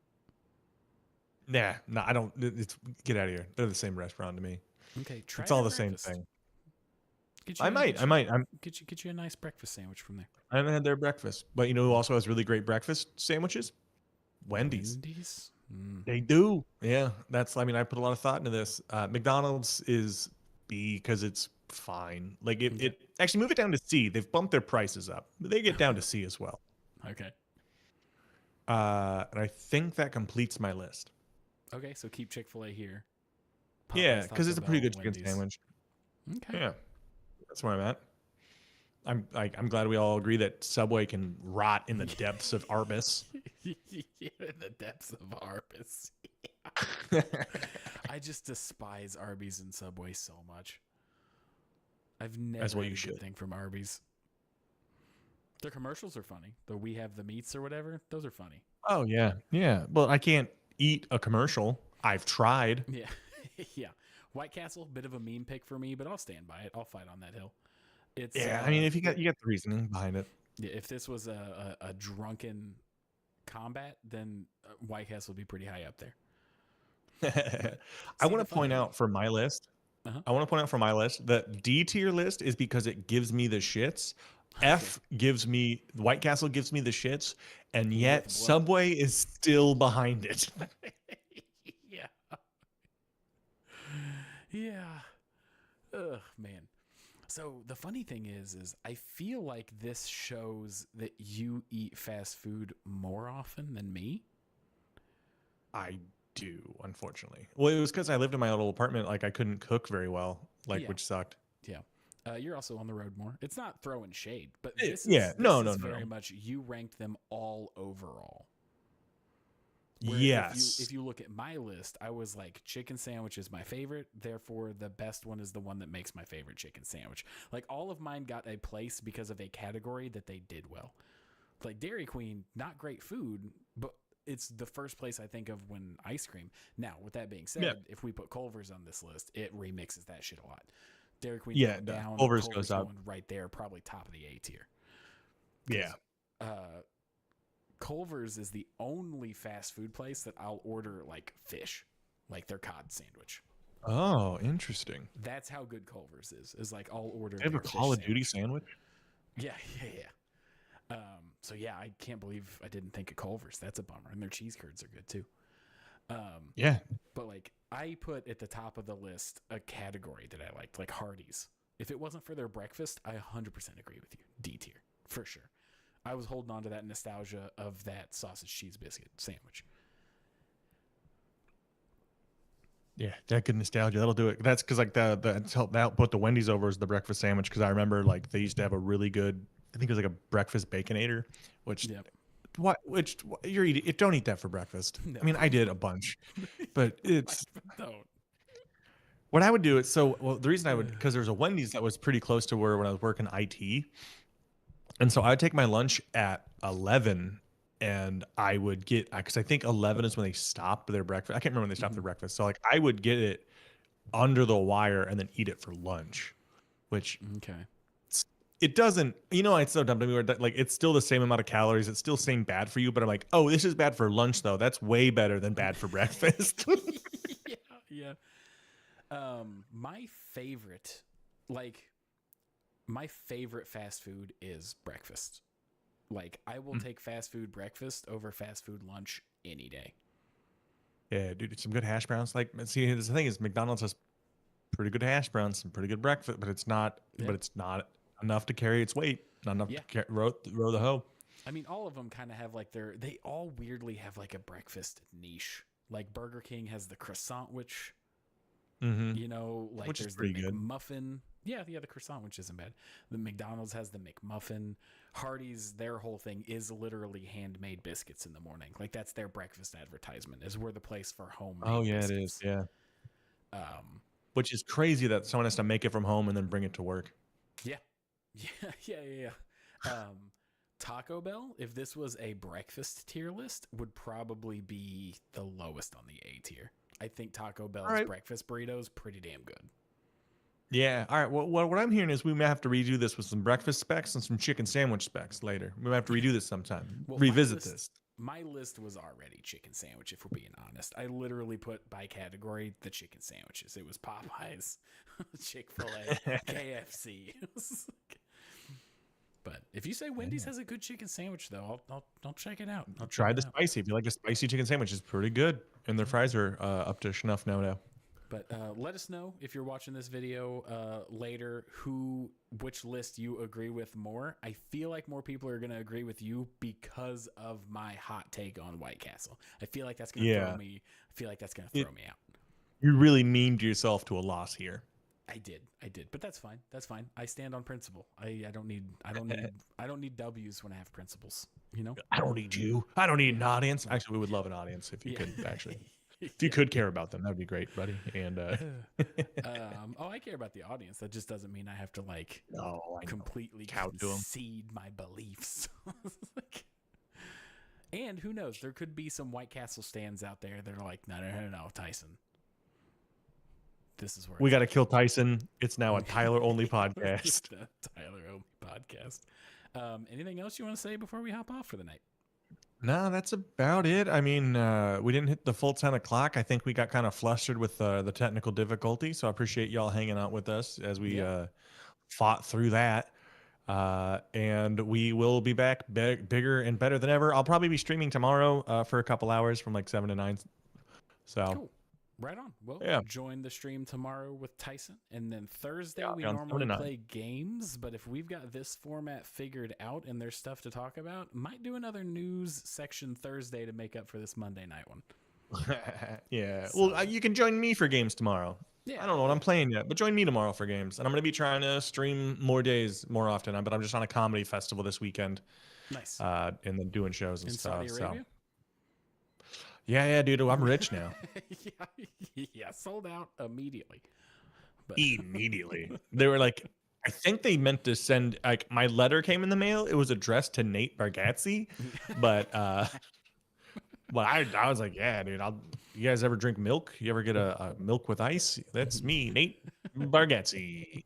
Speaker 2: nah, no, I don't. It's get out of here. They're the same restaurant to me.
Speaker 1: Okay, try
Speaker 2: It's all
Speaker 1: their
Speaker 2: the same
Speaker 1: breakfast.
Speaker 2: thing.
Speaker 1: Get you,
Speaker 2: I might.
Speaker 1: get you a nice breakfast sandwich from there.
Speaker 2: I haven't had their breakfast, but you know who also has really great breakfast sandwiches? Wendy's.
Speaker 1: Wendy's.
Speaker 2: They do. Yeah, that's. I mean, I put a lot of thought into this. McDonald's is B because it's fine. Like it actually move it down to C. They've bumped their prices up. But they get down to C as well.
Speaker 1: Okay.
Speaker 2: And I think that completes my list.
Speaker 1: Okay, so keep Chick-fil-A here.
Speaker 2: Yeah,
Speaker 1: Popeyes,
Speaker 2: because it's a pretty
Speaker 1: Taco
Speaker 2: good
Speaker 1: Bell,
Speaker 2: chicken
Speaker 1: Wendy's.
Speaker 2: sandwich.
Speaker 1: Okay.
Speaker 2: Yeah, that's where I'm at. I'm glad we all agree that Subway can rot in the depths of Arby's.
Speaker 1: In the depths of Arby's. I just despise Arby's and Subway so much. I've never
Speaker 2: That's what
Speaker 1: had
Speaker 2: you
Speaker 1: a good
Speaker 2: should.
Speaker 1: thing from Arby's. Their commercials are funny. The We Have the Meats or whatever, those are funny.
Speaker 2: Oh yeah, yeah. Well, I can't eat a commercial. I've tried.
Speaker 1: Yeah. Yeah. White Castle, bit of a meme pick for me, but I'll stand by it. I'll fight on that hill. It's
Speaker 2: Yeah, I mean, if you got the reasoning behind it.
Speaker 1: yeah, if this was a drunken combat, then White Castle would be pretty high up there.
Speaker 2: I want to point out for my list. I want to point out for my list that D tier list is because it gives me the shits. F gives me White Castle gives me the shits, and yet Subway is still behind it.
Speaker 1: Yeah. Yeah. Ugh, man. So the funny thing is I feel like this shows that you eat fast food more often than me.
Speaker 2: I do, unfortunately. Well, it was because I lived in my little apartment. Like I couldn't cook very well, which sucked.
Speaker 1: Yeah. You're also on the road more. It's not throwing shade, but
Speaker 2: This
Speaker 1: is
Speaker 2: no.
Speaker 1: very much you ranked them all overall.
Speaker 2: Yes.
Speaker 1: If you look at my list, I was like chicken sandwich is my favorite. Therefore, the best one is the one that makes my favorite chicken sandwich. Like all of mine got a place because of a category that they did well. Like Dairy Queen, not great food, but it's the first place I think of when ice cream. Now, with that being said, if we put Culver's on this list, it remixes that shit a lot. Dairy Queen down,
Speaker 2: Culver's goes up
Speaker 1: right there, probably top of the A tier.
Speaker 2: Yeah.
Speaker 1: Culver's is the only fast food place that I'll order like fish, like their cod sandwich.
Speaker 2: Oh, interesting.
Speaker 1: That's how good Culver's is. Is like I'll order.
Speaker 2: They have a Call of Duty sandwich.
Speaker 1: Yeah. So yeah, I can't believe I didn't think of Culver's. That's a bummer. And their cheese curds are good too.
Speaker 2: Yeah.
Speaker 1: But like I put at the top of the list a category that I liked, like Hardee's. If it wasn't for their breakfast, I 100% agree with you. D tier for sure. I was holding on to that nostalgia of that sausage cheese biscuit sandwich.
Speaker 2: Yeah, that good nostalgia. That'll do it. That's because like that put the Wendy's over as the breakfast sandwich because I remember like they used to have a really good. I think it was like a breakfast baconator, which you're eating. Don't eat that for breakfast. No. I mean, I did a bunch, but it's
Speaker 1: don't.
Speaker 2: What I would do is the reason I would because there was a Wendy's that was pretty close to where when I was working IT, and so I would take my lunch at 11 and I would get, because I think 11 is when they stop their breakfast. I can't remember when they stop their breakfast. So like I would get it under the wire and then eat it for lunch, which
Speaker 1: Okay.
Speaker 2: it doesn't, it's so dumb to me where like it's still the same amount of calories. It's still same bad for you, but I'm like, oh, this is bad for lunch though. That's way better than bad for breakfast.
Speaker 1: Yeah, yeah. My favorite, like, my favorite fast food is breakfast. Like, I will take fast food breakfast over fast food lunch any day.
Speaker 2: Yeah, dude, some good hash browns. Like, see, the thing is, McDonald's has pretty good hash browns, some pretty good breakfast, but it's not,
Speaker 1: Yeah.
Speaker 2: enough to carry its weight, not enough
Speaker 1: Yeah.
Speaker 2: to row the hoe.
Speaker 1: I mean, all of them kind of have like they all weirdly have like a breakfast niche. Like Burger King has the croissant, which, like
Speaker 2: Which is
Speaker 1: there's the
Speaker 2: pretty good.
Speaker 1: McMuffin. Yeah, the croissant, which isn't bad. The McDonald's has the McMuffin. Hardee's, their whole thing is literally handmade biscuits in the morning. Like that's their breakfast advertisement. Is we're the place for homemade.
Speaker 2: Oh yeah,
Speaker 1: biscuits.
Speaker 2: it is. Yeah.
Speaker 1: Um,
Speaker 2: Which is crazy that someone has to make it from home and then bring it to work.
Speaker 1: Yeah. Yeah. Taco Bell, if this was a breakfast tier list, would probably be the lowest on the A tier. I think Taco Bell's breakfast burrito is pretty damn good.
Speaker 2: Yeah. All right. Well, what I'm hearing is we may have to redo this with some breakfast specs and some chicken sandwich specs later. We might have to redo this sometime.
Speaker 1: Well,
Speaker 2: revisit this.
Speaker 1: My list was already chicken sandwich, if we're being honest. I literally put by category the chicken sandwiches. It was Popeyes, Chick-fil-A, KFC. But if you say Wendy's has a good chicken sandwich, though, I'll check it out. I'll
Speaker 2: try the spicy. If you like a spicy chicken sandwich, it's pretty good. And their fries are up to snuff now.
Speaker 1: But let us know if you're watching this video later which list you agree with more. I feel like more people are going to agree with you because of my hot take on White Castle. I feel like that's going to throw me. I feel like that's going to throw me out.
Speaker 2: You really memed yourself to a loss here.
Speaker 1: I did, but that's fine. That's fine. I stand on principle. I don't need W's when I have principles.
Speaker 2: I don't need you. I don't need an audience. Actually, we would love an audience if you could actually. If you could care about them, that would be great, buddy. And
Speaker 1: I care about the audience. That just doesn't mean I have to completely concede my beliefs. And who knows? There could be some White Castle stands out there that are like, no, Tyson. This is where
Speaker 2: we got to kill Tyson. It's now a Tyler only podcast.
Speaker 1: Tyler only podcast. Anything else you want to say before we hop off for the night?
Speaker 2: No, that's about it. I mean, we didn't hit the full 10 o'clock. I think we got kind of flustered with the technical difficulty. So I appreciate y'all hanging out with us as we fought through that. And we will be back bigger and better than ever. I'll probably be streaming tomorrow for a couple hours from like 7 to 9. So
Speaker 1: cool. Right on. Well, join the stream tomorrow with Tyson. And then Thursday, we normally play games. But if we've got this format figured out and there's stuff to talk about, might do another news section Thursday to make up for this Monday night one.
Speaker 2: Yeah. So, well, you can join me for games tomorrow. Yeah. I don't know what I'm playing yet, but join me tomorrow for games. And I'm going to be trying to stream more days, more often. But I'm just on a comedy festival this weekend.
Speaker 1: Nice.
Speaker 2: And then doing shows and stuff.
Speaker 1: Saudi Arabia?
Speaker 2: So. Yeah, dude. I'm rich now.
Speaker 1: Yeah, sold out immediately.
Speaker 2: Immediately. They were like, I think they meant to send, like, my letter came in the mail. It was addressed to Nate Bargatze. But I was like, yeah, dude. You guys ever drink milk? You ever get a milk with ice? That's me, Nate Bargatze.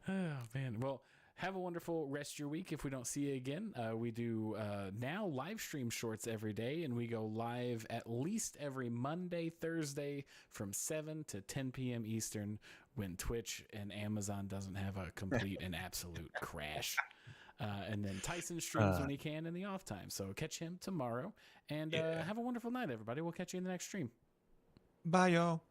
Speaker 1: Oh, man. Well, have a wonderful rest of your week. If we don't see you again, we do now live stream shorts every day, and we go live at least every Monday, Thursday from 7 to 10 p.m. Eastern when Twitch and Amazon doesn't have a complete and absolute crash. And then Tyson streams when he can in the off time. So catch him tomorrow, and have a wonderful night, everybody. We'll catch you in the next stream.
Speaker 2: Bye, y'all.